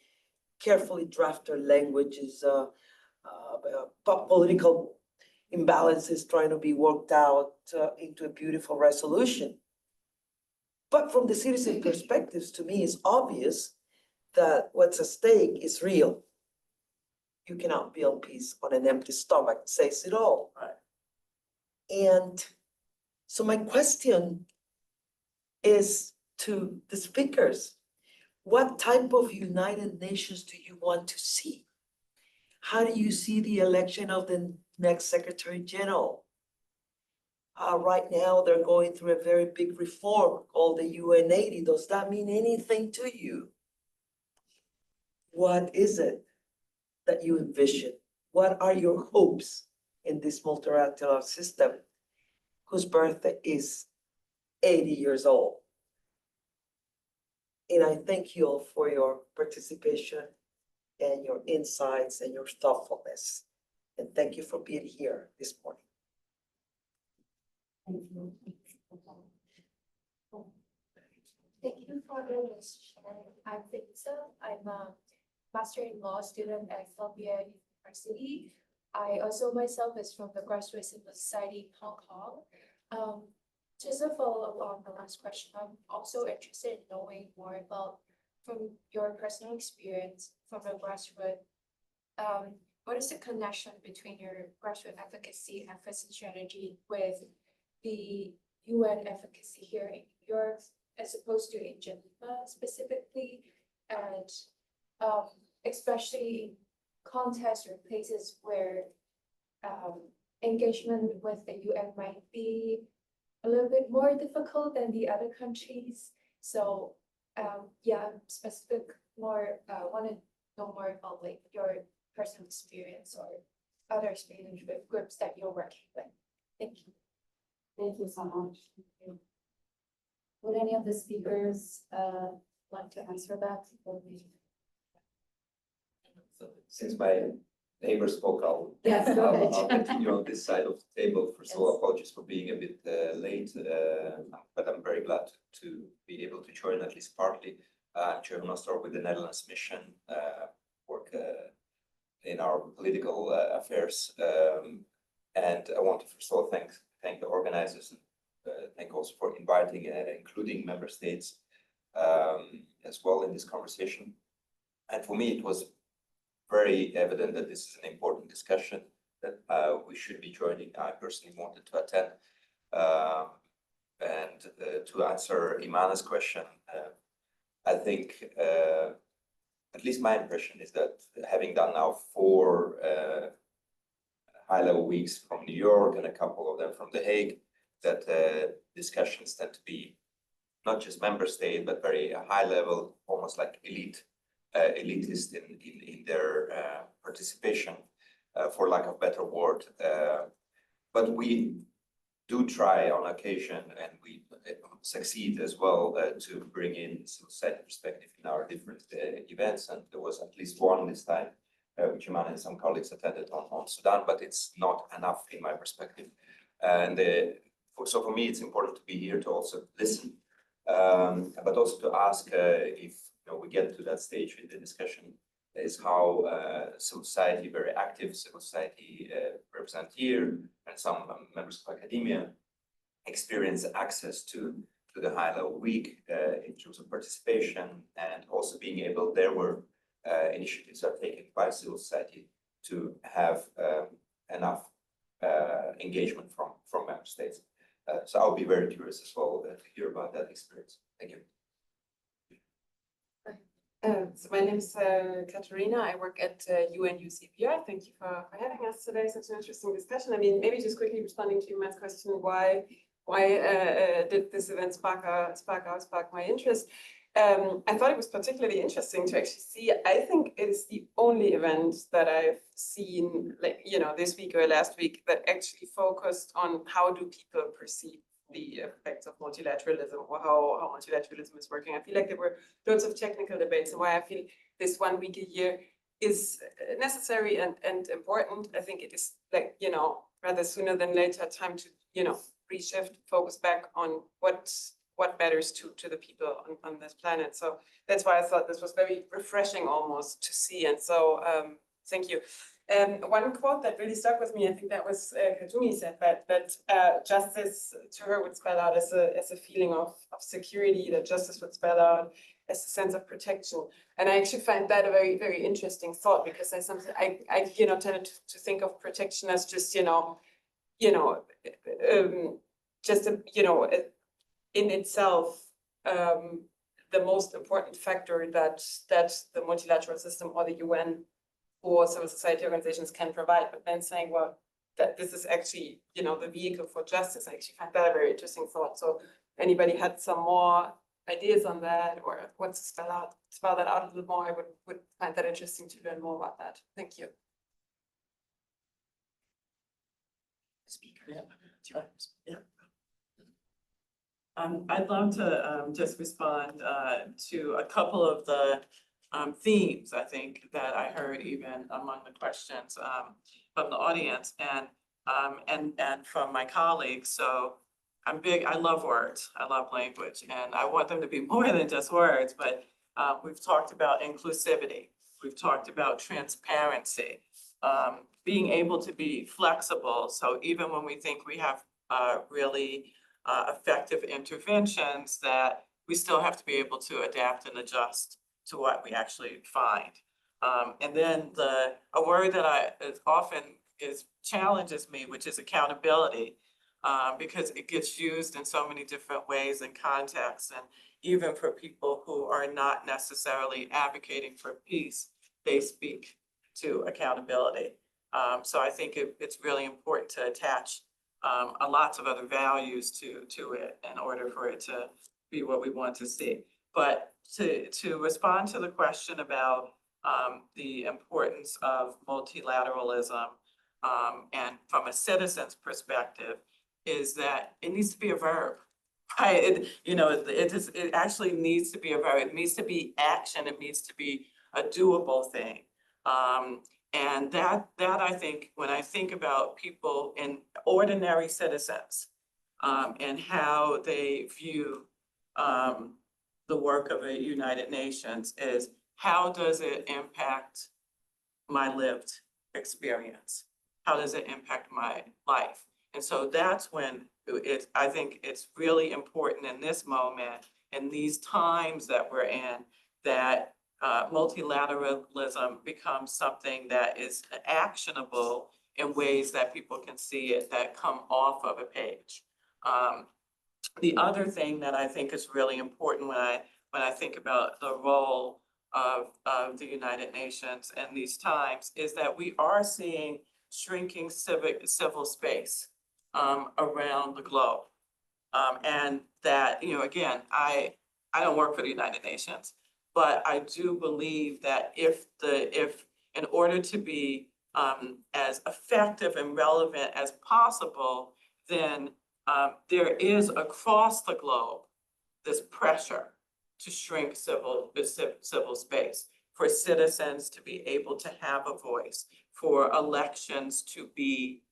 carefully drafted languages, political imbalances trying to be worked out into a beautiful resolution. But from the citizen perspectives, to me, it's obvious that what's at stake is real. You cannot build peace on an empty stomach, says it all. Right. And so my question is to the speakers, what type of United Nations do you want to see? How do you see the election of the next Secretary General? Right now, they're going through a very big reform called the UNGA80. Does that mean anything to you? What is it that you envision? What are your hopes in this multilateral system whose birthday is 80 years old? And I thank you all for your participation and your insights and your thoughtfulness. And thank you for being here this morning. Thank you. Thank you for the question. I'm Phyu. I'm a Master in Law student at Columbia University. I also myself is from the Grassroots Civil Society in Hong Kong. Just a follow-up on the last question, I'm also interested in knowing more about, from your personal experience from the grassroots, what is the connection between your grassroots advocacy and efforts strategy with the UN advocacy here in Europe, as opposed to in Geneva specifically, and especially in contexts or places where engagement with the UN might be a little bit more difficult than the other countries. So yeah, specific more, want to know more about like your personal experience or other experience with groups that you're working with. Thank you. Thank you so much. Would any of the speakers like to answer that? So, since my neighbor spoke, Yes, go ahead. I'll continue on this side of the table. First of all, apologies for being a bit late, but I'm very glad to be able to join at least partly. Chairman Master with the Netherlands mission, work in our political affairs, and I want to first of all thank the organizers, and thank also for inviting and including member states as well in this conversation. And for me, it was very evident that this is an important discussion that we should be joining. I personally wanted to attend. And to answer Imana's question, I think at least my impression is that having done now 4 high-level weeks from New York and a couple of them from The Hague, that discussions tend to be not just member state, but very high level, almost like elitist in their participation, for lack of better word. But we do try on occasion, and we succeed as well to bring in civil society perspective in our different events. And there was at least one this time, which Iman and some colleagues attended on Sudan, but it's not enough in my perspective. And so for me, it's important to be here to also listen, but also to ask if we get to that stage in the discussion, is how civil society, very active civil society represented here, and some members of academia experience access to the high-level week in terms of participation, and also being able, there were initiatives are taken by civil society to have enough engagement from member states. So I'll be very curious as well to hear about that experience. Thank you. So my name is Katerina. I work at UNGA80. Thank you for having us today. Such an interesting discussion. I mean, maybe just quickly responding to Iman's question, why did this event spark my interest? I thought it was particularly interesting to actually see. I think it is the only event that I've seen, like, this week or last week, that actually focused on how do people perceive the effects of multilateralism, or how multilateralism is working. I feel like there were loads of technical debates, and why I feel this 1 week a year is necessary and important. I think it is, like, rather sooner than later, time to, reshift, focus back on what matters to the people on this planet. So that's why I thought this was very refreshing almost to see. And so thank you. One quote that really stuck with me, I think that was Kaltumi said that justice to her would spell out as a feeling of security, that justice would spell out as a sense of protection. And I actually find that a very, very interesting thought, because I tended to think of protection as just, in itself, the most important factor that the multilateral system or the UN or civil society organizations can provide. But then saying, well, that this is actually, the vehicle for justice, I actually find that a very interesting thought. So anybody had some more ideas on that, or wants to spell that out a little more, I would find that interesting to learn more about that. Thank you. I'd love to just respond to a couple of the themes, I think, that I heard even among the questions from the audience and from my colleagues. So I love words, I love language, and I want them to be more than just words, but we've talked about inclusivity, we've talked about transparency, being able to be flexible. So even when we think we have really effective interventions, that we still have to be able to adapt and adjust to what we actually find. And then a word that often challenges me, which is accountability, because it gets used in so many different ways and contexts. And even for people who are not necessarily advocating for peace, they speak to accountability. So I think it's really important to attach lots of other values to it in order for it to be what we want to see. But to respond to the question about the importance of multilateralism and from a citizen's perspective, is that it needs to be a verb. Right? It actually needs to be a verb. It needs to be action. It needs to be a doable thing. And that I think, when I think about people and ordinary citizens and how they view the work of the United Nations, is how does it impact my lived experience? How does it impact my life? And so that's when I think it's really important in this moment, in these times that we're in, that multilateralism becomes something that is actionable in ways that people can see it, that come off of a page. The other thing that I think is really important when I think about the role of the United Nations in these times, is that we are seeing shrinking civil space around the globe. And that, again, I don't work for the United Nations, but I do believe that if in order to be as effective and relevant as possible, then there is across the globe this pressure to shrink civil space, for citizens to be able to have a voice, for elections to be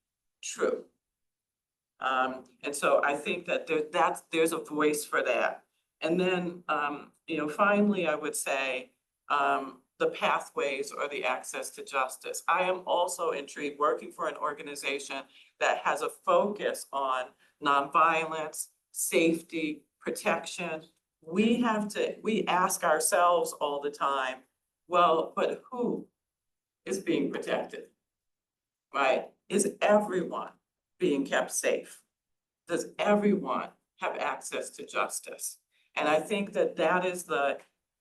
true. And so I think that there's a voice for that. And then, finally, I would say the pathways or the access to justice. I am also intrigued working for an organization that has a focus on nonviolence, safety, protection. We ask ourselves all the time, well, but who is being protected, right? Is everyone being kept safe? Does everyone have access to justice? And I think that is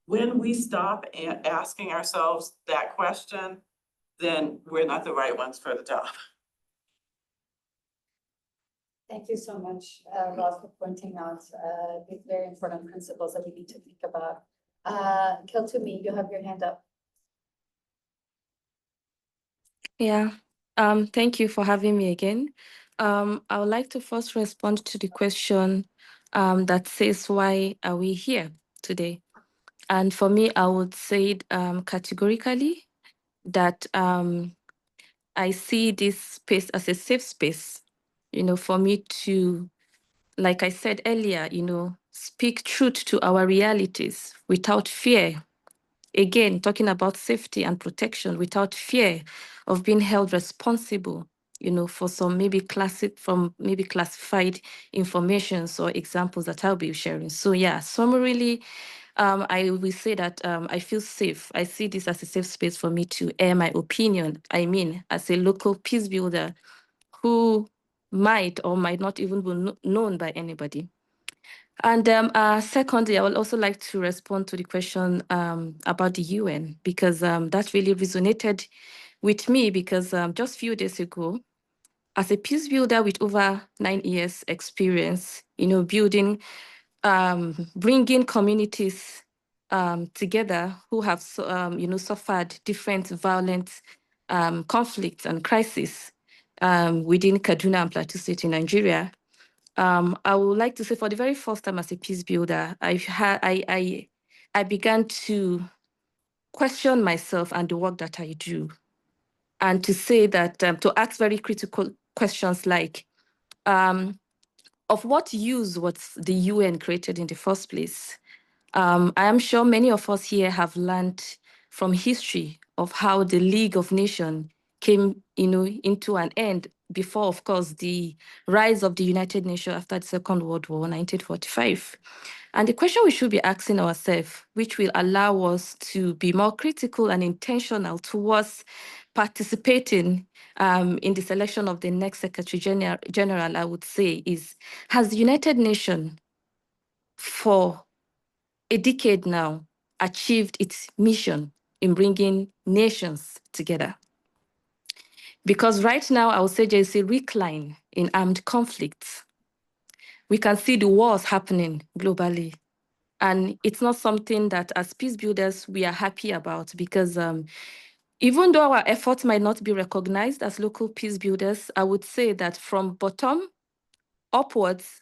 when we stop asking ourselves that question, then we're not the right ones for the job. Thank you so much, Ross, for pointing out these very important principles that we need to think about. Kaltumi, you have your hand up. Yeah, thank you for having me again. I would like to first respond to the question that says, why are we here today? And for me, I would say categorically that I see this space as a safe space, for me to, like I said earlier, speak truth to our realities without fear. Again, talking about safety and protection without fear of being held responsible, for some maybe classified informations or examples that I'll be sharing. So yeah, summarily, I will say that I feel safe. I see this as a safe space for me to air my opinion. I mean, as a local peace builder who might or might not even be known by anybody. And secondly, I would also like to respond to the question about the UN, because that really resonated with me, because just a few days ago, as a peace builder with over 9 years experience, building, bringing communities together who have, suffered different violent conflicts and crises within Kaduna and Plateau State in Nigeria. I would like to say, for the very first time as a peace builder, I began to question myself and the work that I do, and to say that to ask very critical questions like, of what use was the UN created in the first place? I am sure many of us here have learned from history of how the League of Nations came, into an end before, of course, the rise of the United Nations after the Second World War, 1945. And the question we should be asking ourselves, which will allow us to be more critical and intentional towards participating in the selection of the next Secretary General, I would say, is, has the United Nations for a decade now achieved its mission in bringing nations together? Because right now, I would say there's a recline in armed conflicts. We can see the wars happening globally. And it's not something that as peace builders, we are happy about, because even though our efforts might not be recognized as local peace builders, I would say that from bottom upwards,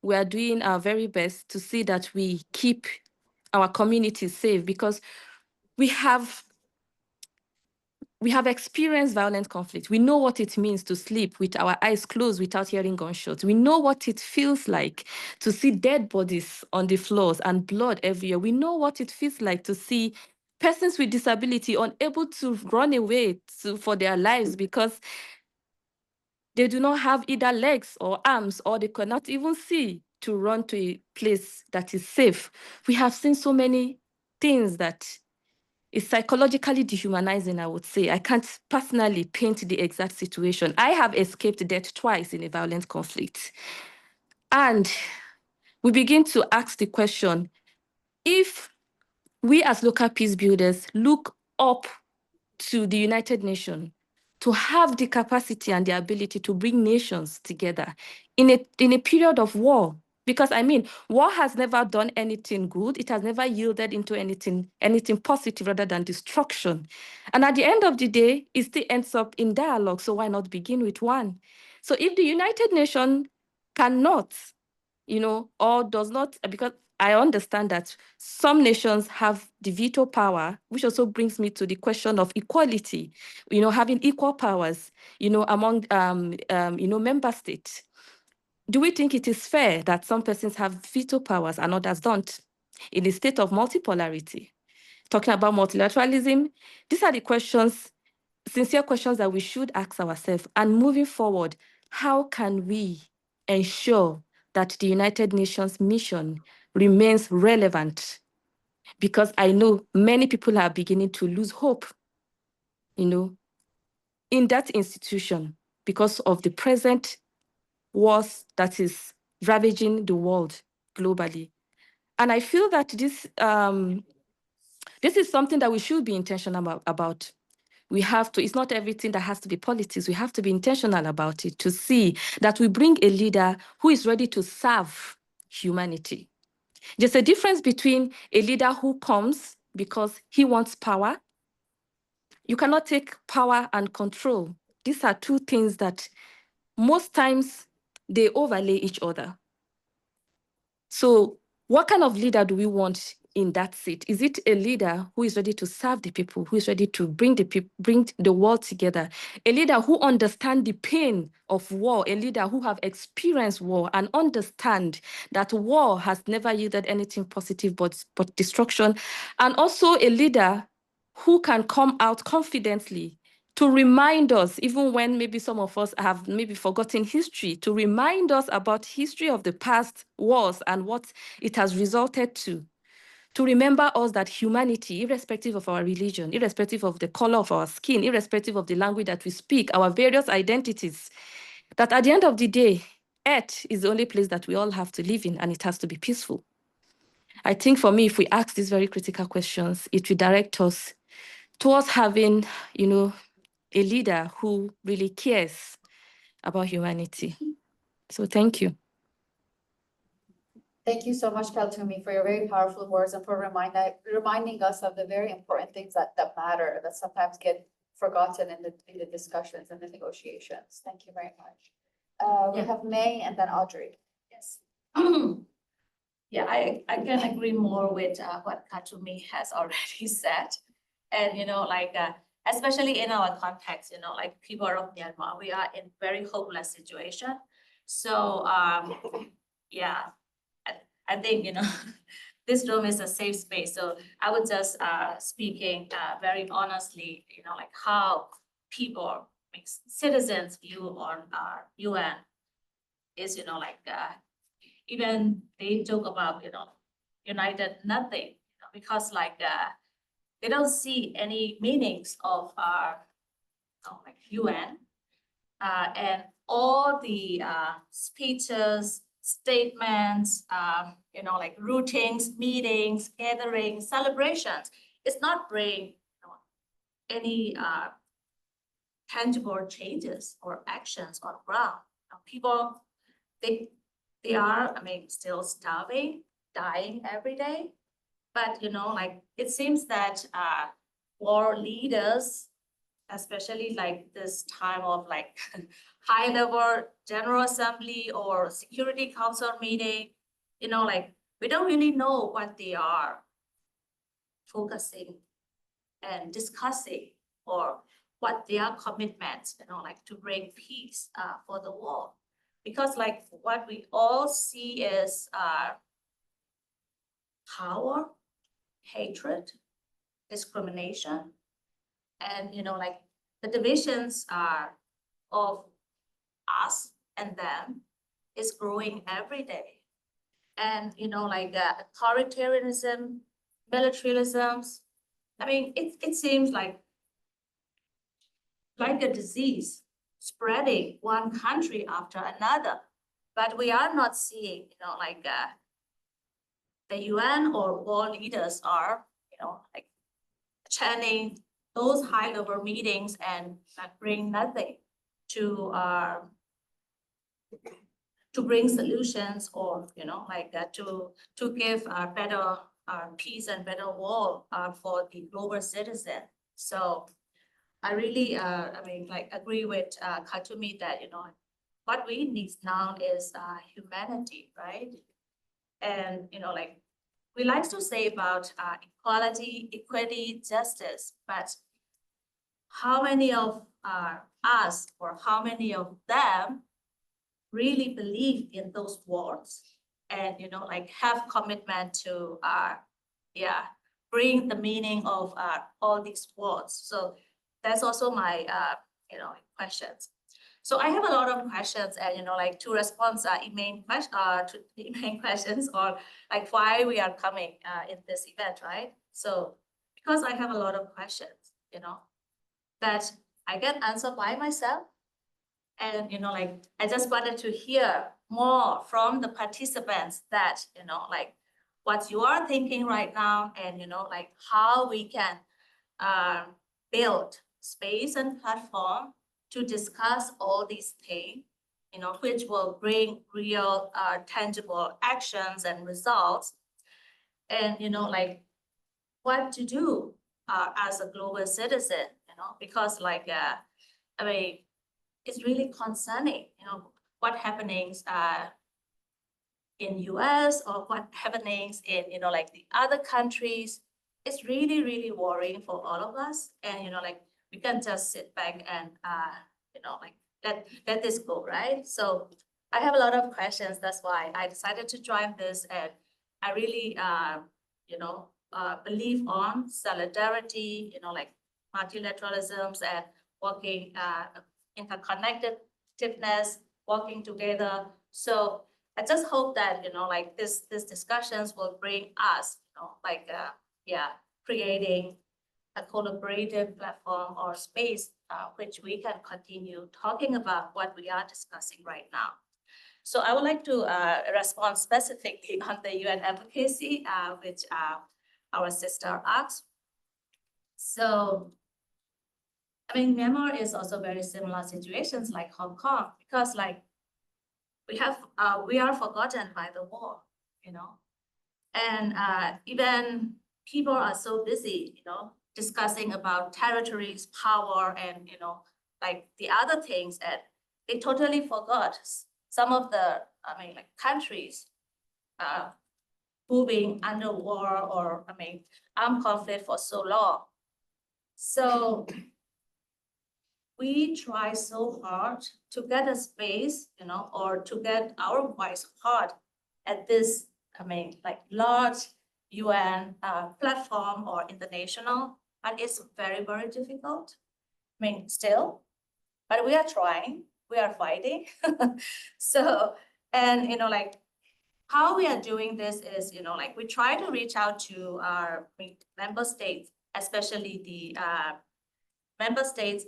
we are doing our very best to see that we keep our communities safe, because we have experienced violent conflict. We know what it means to sleep with our eyes closed without hearing gunshots. We know what it feels like to see dead bodies on the floors and blood everywhere. We know what it feels like to see persons with disability unable to run away for their lives because they do not have either legs or arms, or they cannot even see to run to a place that is safe. We have seen so many things that is psychologically dehumanizing, I would say. I can't personally paint the exact situation. I have escaped death twice in a violent conflict. And we begin to ask the question, if we as local peace builders look up to the United Nations to have the capacity and the ability to bring nations together in a period of war, because I mean, war has never done anything good. It has never yielded into anything positive rather than destruction. And at the end of the day, it still ends up in dialogue. So why not begin with one? So if the United Nations cannot, or does not, because I understand that some nations have the veto power, which also brings me to the question of equality, having equal powers, among, member states. Do we think it is fair that some persons have veto powers and others don't? In a state of multipolarity, talking about multilateralism, these are the questions, sincere questions that we should ask ourselves. And moving forward, how can we ensure that the United Nations mission remains relevant? Because I know many people are beginning to lose hope, in that institution because of the present wars that is ravaging the world globally. And I feel that this is something that we should be intentional about. We have to, it's not everything that has to be politics. We have to be intentional about it to see that we bring a leader who is ready to serve humanity. There's a difference between a leader who comes because he wants power. You cannot take power and control. These are two things that most times they overlay each other. So what kind of leader do we want in that seat? Is it a leader who is ready to serve the people, who is ready to bring the world together? A leader who understands the pain of war, a leader who have experienced war and understand that war has never yielded anything positive but destruction. And also a leader who can come out confidently to remind us, even when maybe some of us have maybe forgotten history, to remind us about history of the past wars and what it has resulted to remember us that humanity, irrespective of our religion, irrespective of the color of our skin, irrespective of the language that we speak, our various identities, that at the end of the day, Earth is the only place that we all have to live in, and it has to be peaceful. I think for me, if we ask these very critical questions, it will direct us towards having, a leader who really cares about humanity. So thank you. Thank you so much, Kaltumi, for your very powerful words and for reminding us of the very important things that matter, that sometimes get forgotten in the discussions and the negotiations. Thank you very much. We have May and then Audrey. Yes. Yeah, I can agree more with what Kaltumi has already said. And, especially in our context, like people of Myanmar, we are in very hopeless situation. So, yeah, I think, this room is a safe space. So I would just speaking very honestly, like how people, citizens view on UN is, even they joke about, united nothing, because they don't see any meanings of UN and all the speeches, statements, routines, meetings, gatherings, celebrations. It's not bring any tangible changes or actions on ground. People, they are, still starving, dying every day. But, it seems that war leaders, especially this time of high level General Assembly or Security Council meeting, we don't really know what they are focusing and discussing or what their commitments, to bring peace for the world. Because what we all see is power, hatred, discrimination, and the divisions of us and them is growing every day. And authoritarianism, militarisms, it seems like a disease spreading one country after another. But we are not seeing, the UN or world leaders are, attending those high-level meetings and bring nothing to bring solutions or to give better peace and better world for the global citizen. So I really agree with Kaltumi that what we need now is humanity, right? And, like, we like to say about equality, equity, justice, but how many of us or how many of them really believe in those words and, like, have commitment to, bring the meaning of all these words. So that's also my, questions. So I have a lot of questions and, like, to respond to the main questions or like why we are coming in this event, right? So because I have a lot of questions, that I get answered by myself. And, like, I just wanted to hear more from the participants that, like, what you are thinking right now and, like, how we can build space and platform to discuss all these things, which will bring real tangible actions and results. And, like, what to do as a global citizen, because, like, I mean, it's really concerning, what happenings in US or what happenings in, like, the other countries. It's really, really worrying for all of us. And, like, we can just sit back and, like, let this go, right? So I have a lot of questions. That's why I decided to join this. And I really, believe on solidarity, like multilateralisms and working interconnectedness, working together. So I just hope that, like, this discussions will bring us, like, creating a collaborative platform or space which we can continue talking about what we are discussing right now. So I would like to respond specifically on the UN advocacy, which our sister asked. So, I mean, Myanmar is also very similar situations like Hong Kong, because, like, we are forgotten by the war, and even people are so busy, discussing about territories, power, and, like, the other things, and they totally forgot some of the, like, countries moving under war or, armed conflict for so long. So we try so hard to get a space, or to get our voice heard at this, like, large UN platform or international, and it's very, very difficult. Still, but we are trying, we are fighting. So, and, like, how we are doing this is, like, we try to reach out to our member states, especially the member states,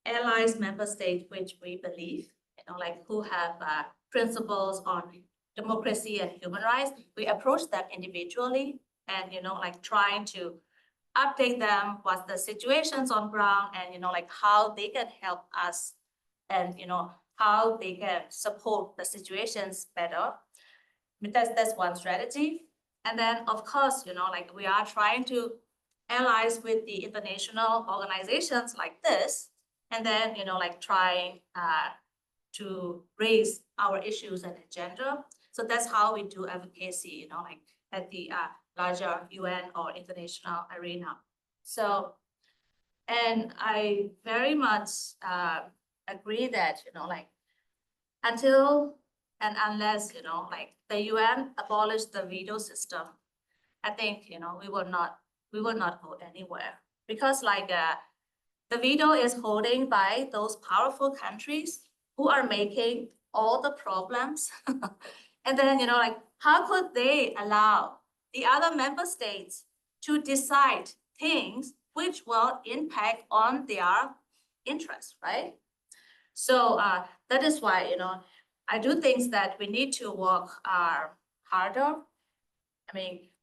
allies member states, which we believe, like, who have principles on democracy and human rights. We approach them individually and, like, trying to update them what's the situations on ground and, like, how they can help us and, how they can support the situations better. That's one strategy. And then, of course, like, we are trying to allies with the international organizations like this, and then, like, trying to raise our issues and agenda. So that's how we do advocacy, like, at the larger UN or international arena. So, and I very much agree that, like, until and unless, like, the UN abolished the veto system, I think, we will not go anywhere, because, like, the veto is holding by those powerful countries who are making all the problems. And then, like, how could they allow the other member states to decide things which will impact on their interests, right? So that is why, I do think that we need to work harder,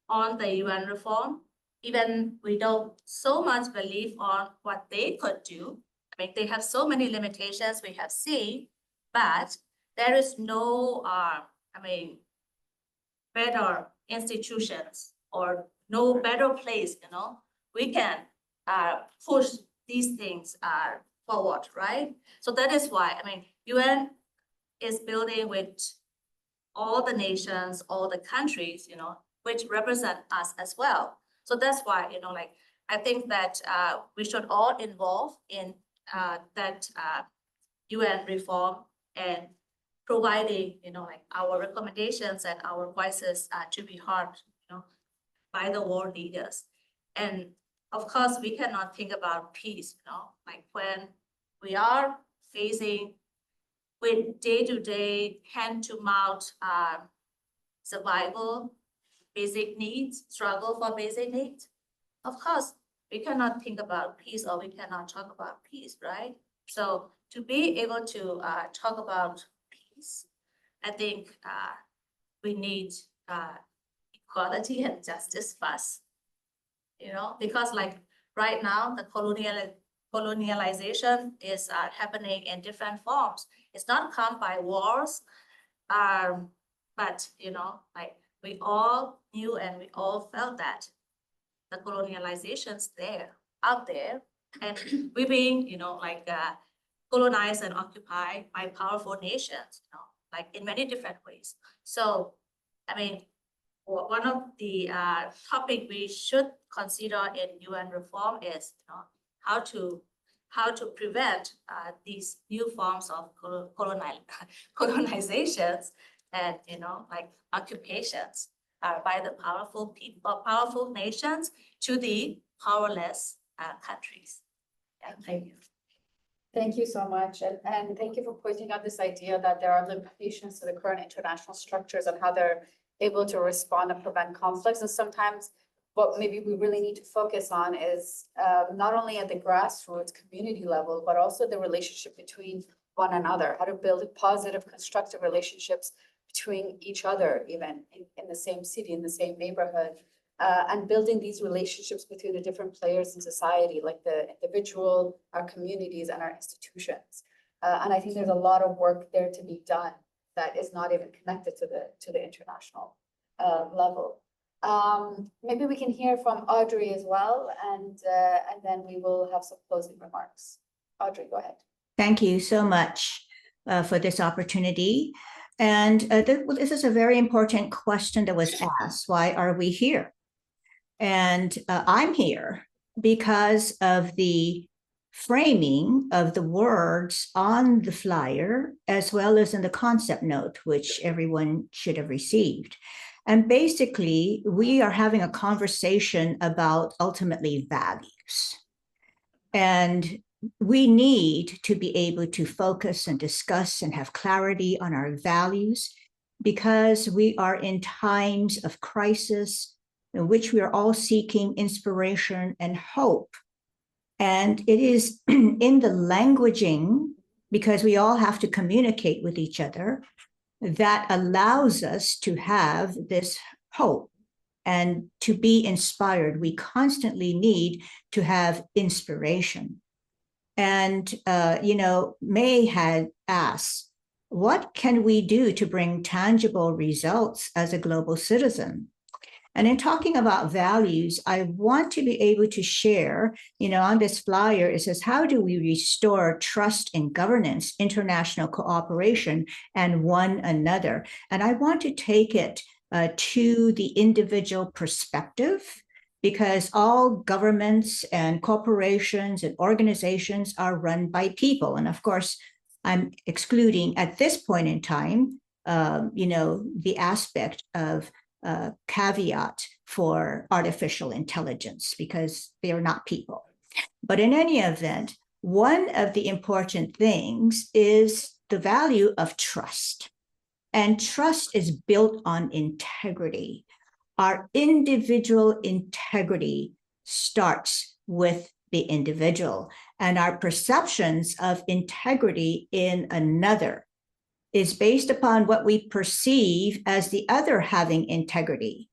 on the UN reform. Even we don't so much believe on what they could do. They have so many limitations we have seen, but there is no, better institutions or no better place, we can push these things forward, right? So that is why, UN is building with all the nations, all the countries, which represent us as well. So that's why, like, I think that we should all involve in that UN reform and providing, like our recommendations and our voices to be heard, by the world leaders. And of course, we cannot think about peace, like when we are facing with day-to-day, hand-to-mouth survival, basic needs, struggle for basic needs. Of course, we cannot think about peace or we cannot talk about peace, right? So to be able to talk about peace, I think we need equality and justice first, because like right now, the colonialization is happening in different forms. It's not come by wars, but, like we all knew and we all felt that the colonialization's out there, and we're being, like colonized and occupied by powerful nations, like in many different ways. So, I mean, one of the topic we should consider in UN reform is, how to prevent these new forms of colonizations and, like occupations by the powerful people, powerful nations to the powerless countries. Yeah, thank you. Thank you so much. And thank you for pointing out this idea that there are limitations to the current international structures and how they're able to respond and prevent conflicts. And sometimes what maybe we really need to focus on is not only at the grassroots community level, but also the relationship between one another, how to build positive, constructive relationships between each other, even in the same city, in the same neighborhood, and building these relationships between the different players in society, like the individual, our communities, and our institutions. And I think there's a lot of work there to be done that is not even connected to the international level. Maybe we can hear from Audrey as well, and then we will have some closing remarks. Audrey, go ahead. Thank you so much for this opportunity. And this is a very important question that was asked. Why are we here? And I'm here because of the framing of the words on the flyer, as well as in the concept note, which everyone should have received. And basically, we are having a conversation about ultimately values. And we need to be able to focus and discuss and have clarity on our values, because we are in times of crisis in which we are all seeking inspiration and hope. And it is in the languaging, because we all have to communicate with each other, that allows us to have this hope and to be inspired. We constantly need to have inspiration. And, May had asked, what can we do to bring tangible results as a global citizen? And in talking about values, I want to be able to share, on this flyer, it says, how do we restore trust in governance, international cooperation, and one another? And I want to take it to the individual perspective, because all governments and corporations and organizations are run by people. And of course, I'm excluding at this point in time, the aspect of caveat for artificial intelligence, because they are not people. But in any event, one of the important things is the value of trust. And trust is built on integrity. Our individual integrity starts with the individual, and our perceptions of integrity in another is based upon what we perceive as the other having integrity.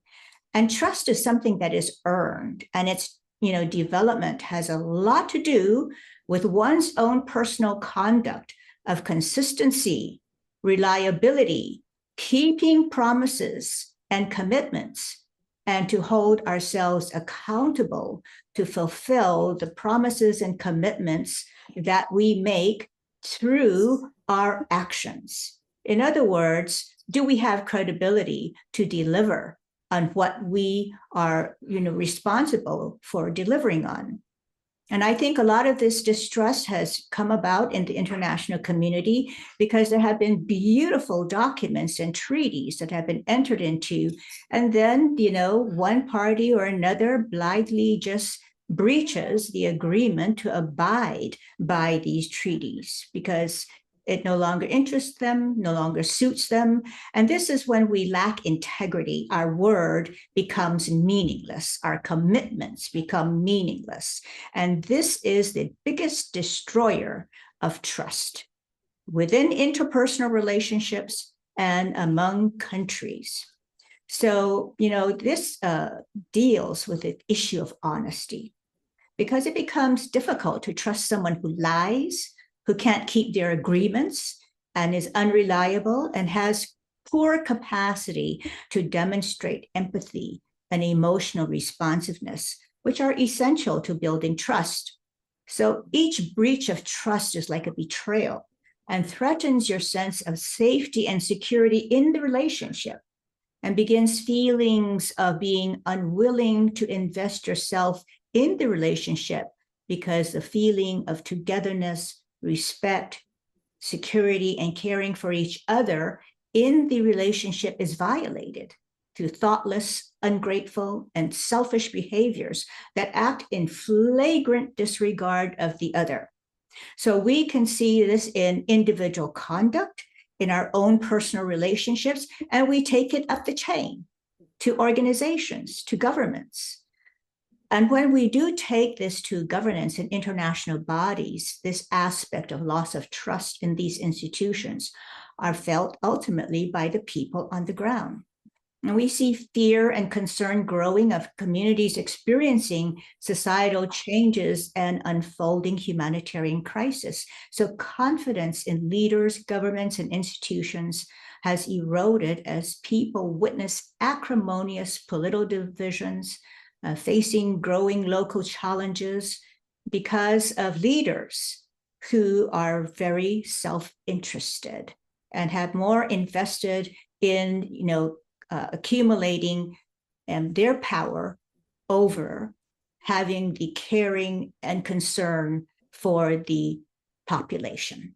And trust is something that is earned, and its development has a lot to do with one's own personal conduct of consistency, reliability, keeping promises and commitments, and to hold ourselves accountable to fulfill the promises and commitments that we make through our actions. In other words, do we have credibility to deliver on what we are, responsible for delivering on? And I think a lot of this distrust has come about in the international community because there have been beautiful documents and treaties that have been entered into. And then, one party or another blithely just breaches the agreement to abide by these treaties because it no longer interests them, no longer suits them. And this is when we lack integrity. Our word becomes meaningless. Our commitments become meaningless. And this is the biggest destroyer of trust within interpersonal relationships and among countries. So, this deals with the issue of honesty because it becomes difficult to trust someone who lies, who can't keep their agreements and is unreliable and has poor capacity to demonstrate empathy and emotional responsiveness, which are essential to building trust. So each breach of trust is like a betrayal and threatens your sense of safety and security in the relationship and begins feelings of being unwilling to invest yourself in the relationship because the feeling of togetherness, respect, security, and caring for each other in the relationship is violated through thoughtless, ungrateful, and selfish behaviors that act in flagrant disregard of the other. So we can see this in individual conduct, in our own personal relationships, and we take it up the chain to organizations, to governments. And when we do take this to governance and international bodies, this aspect of loss of trust in these institutions are felt ultimately by the people on the ground. And we see fear and concern growing of communities experiencing societal changes and unfolding humanitarian crisis. So confidence in leaders, governments, and institutions has eroded as people witness acrimonious political divisions, facing growing local challenges because of leaders who are very self-interested and have more invested in, accumulating their power over having the caring and concern for the population.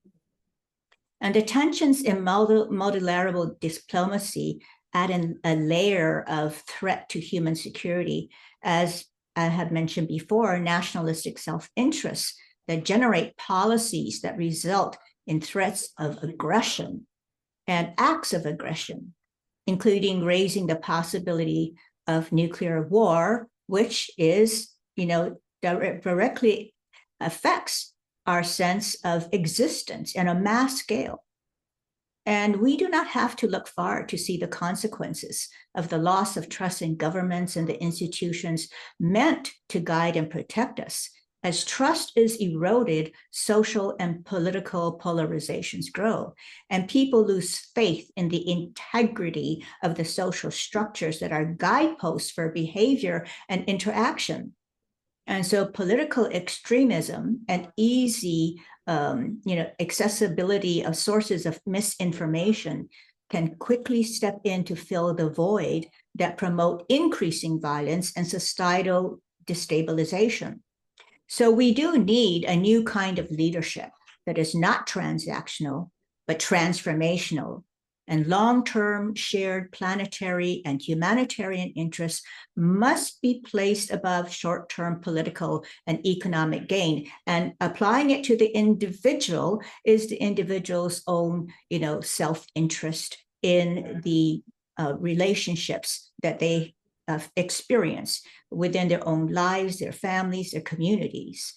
And the tensions in multilateral diplomacy add in a layer of threat to human security, as I have mentioned before, nationalistic self-interests that generate policies that result in threats of aggression and acts of aggression, including raising the possibility of nuclear war, which is, directly affects our sense of existence on a mass scale. And we do not have to look far to see the consequences of the loss of trust in governments and the institutions meant to guide and protect us. As trust is eroded, social and political polarizations grow, and people lose faith in the integrity of the social structures that are guideposts for behavior and interaction. And so political extremism and easy accessibility of sources of misinformation can quickly step in to fill the void that promote increasing violence and societal destabilization. So we do need a new kind of leadership that is not transactional, but transformational. And long-term shared planetary and humanitarian interests must be placed above short-term political and economic gain. And applying it to the individual is the individual's own, self-interest in the relationships that they experience within their own lives, their families, their communities.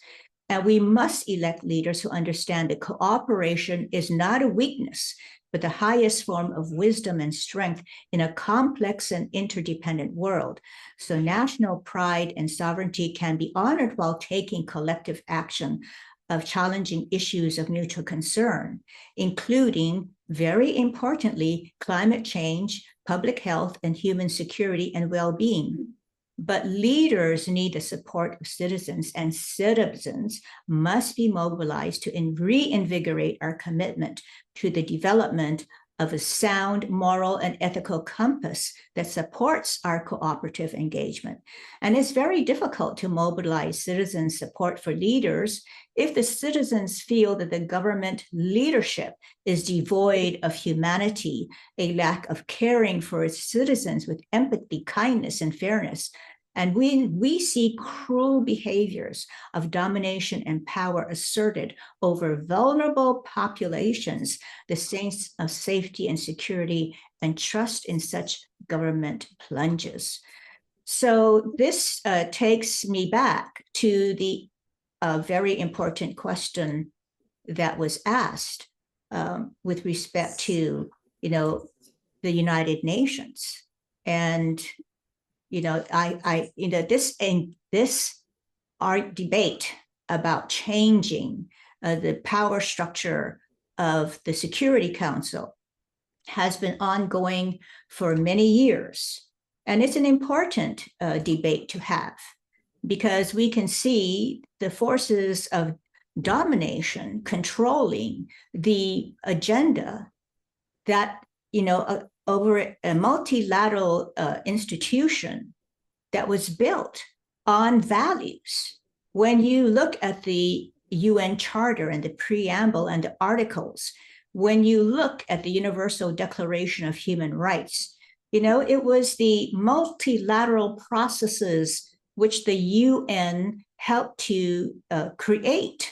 And we must elect leaders who understand that cooperation is not a weakness, but the highest form of wisdom and strength in a complex and interdependent world. So national pride and sovereignty can be honored while taking collective action of challenging issues of mutual concern, including, very importantly, climate change, public health, and human security and well-being. But leaders need the support of citizens, and citizens must be mobilized to reinvigorate our commitment to the development of a sound moral and ethical compass that supports our cooperative engagement. And it's very difficult to mobilize citizen support for leaders if the citizens feel that the government leadership is devoid of humanity, a lack of caring for its citizens with empathy, kindness, and fairness. And we see cruel behaviors of domination and power asserted over vulnerable populations, the sense of safety and security and trust in such government plunges. So this takes me back to the very important question that was asked with respect to, the United Nations. And our debate about changing the power structure of the Security Council has been ongoing for many years. And it's an important debate to have, because we can see the forces of domination controlling the agenda that, over a multilateral institution that was built on values. When you look at the UN Charter and the preamble and the articles, when you look at the Universal Declaration of Human Rights, it was the multilateral processes which the UN helped to create,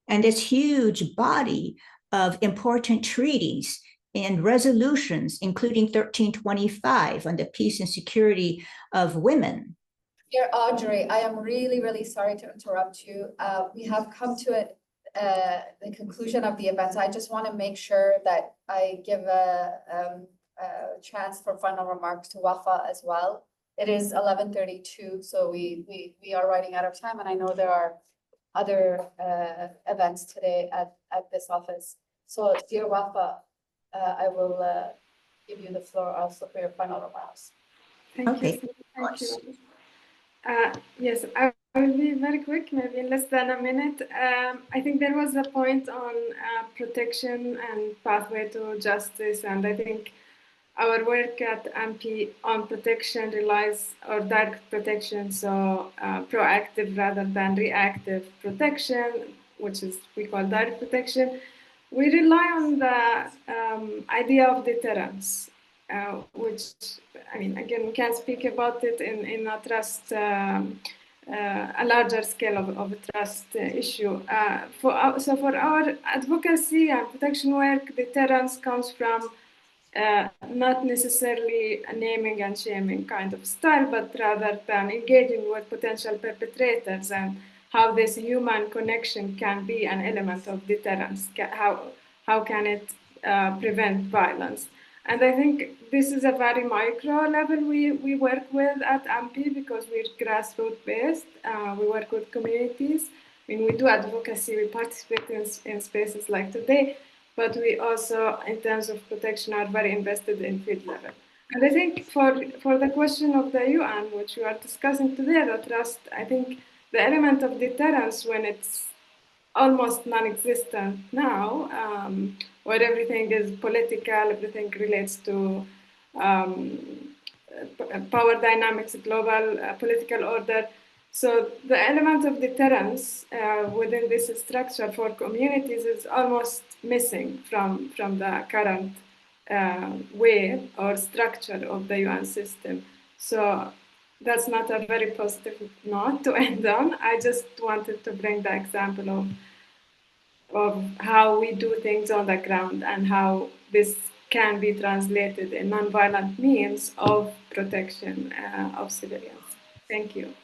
and this huge body of important treaties and resolutions, including 1325 on the peace and security of women. Dear Audrey, I am really, really sorry to interrupt you. We have come to the conclusion of the event. I just want to make sure that I give a chance for final remarks to Wafa as well. It is 11:32, so we are running out of time, and I know there are other events today at this office. So, dear Wafa, I will give you the floor also for your final remarks. Thank you. Yes, I will be very quick, maybe in less than a minute. I think there was a point on protection and pathway to justice, and I think our work at MP on protection relies on direct protection, so proactive rather than reactive protection, which is we call direct protection. We rely on the idea of deterrence, which, I mean, again, we can speak about it in a trust, a larger scale of a trust issue. So for our advocacy and protection work, deterrence comes from not necessarily a naming and shaming kind of style, but rather than engaging with potential perpetrators and how this human connection can be an element of deterrence. How can it prevent violence? And I think this is a very micro level we work with at MP, because we're grassroots based. We work with communities. I mean, we do advocacy, we participate in spaces like today, but we also, in terms of protection, are very invested in field level. And I think for the question of the UN, which we are discussing today, the trust, I think the element of deterrence, when it's almost non-existent now, where everything is political, everything relates to power dynamics, global political order. So the element of deterrence within this structure for communities is almost missing from the current way or structure of the UN system. So that's not a very positive note to end on. I just wanted to bring the example of how we do things on the ground and how this can be translated in nonviolent means of protection of civilians. Thank you.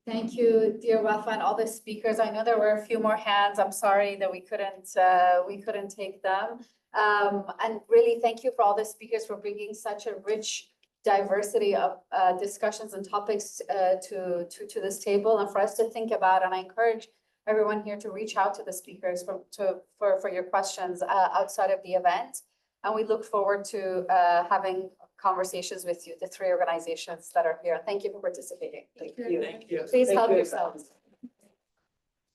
Thank you, dear Wafa, and all the speakers. I know there were a few more hands. I'm sorry that we couldn't take them. And really, thank you for all the speakers for bringing such a rich diversity of discussions and topics to this table and for us to think about. And I encourage everyone here to reach out to the speakers for your questions outside of the event. And we look forward to having conversations with you, the three organizations that are here. Thank you for participating. Thank you. Please Thank help you. yourselves.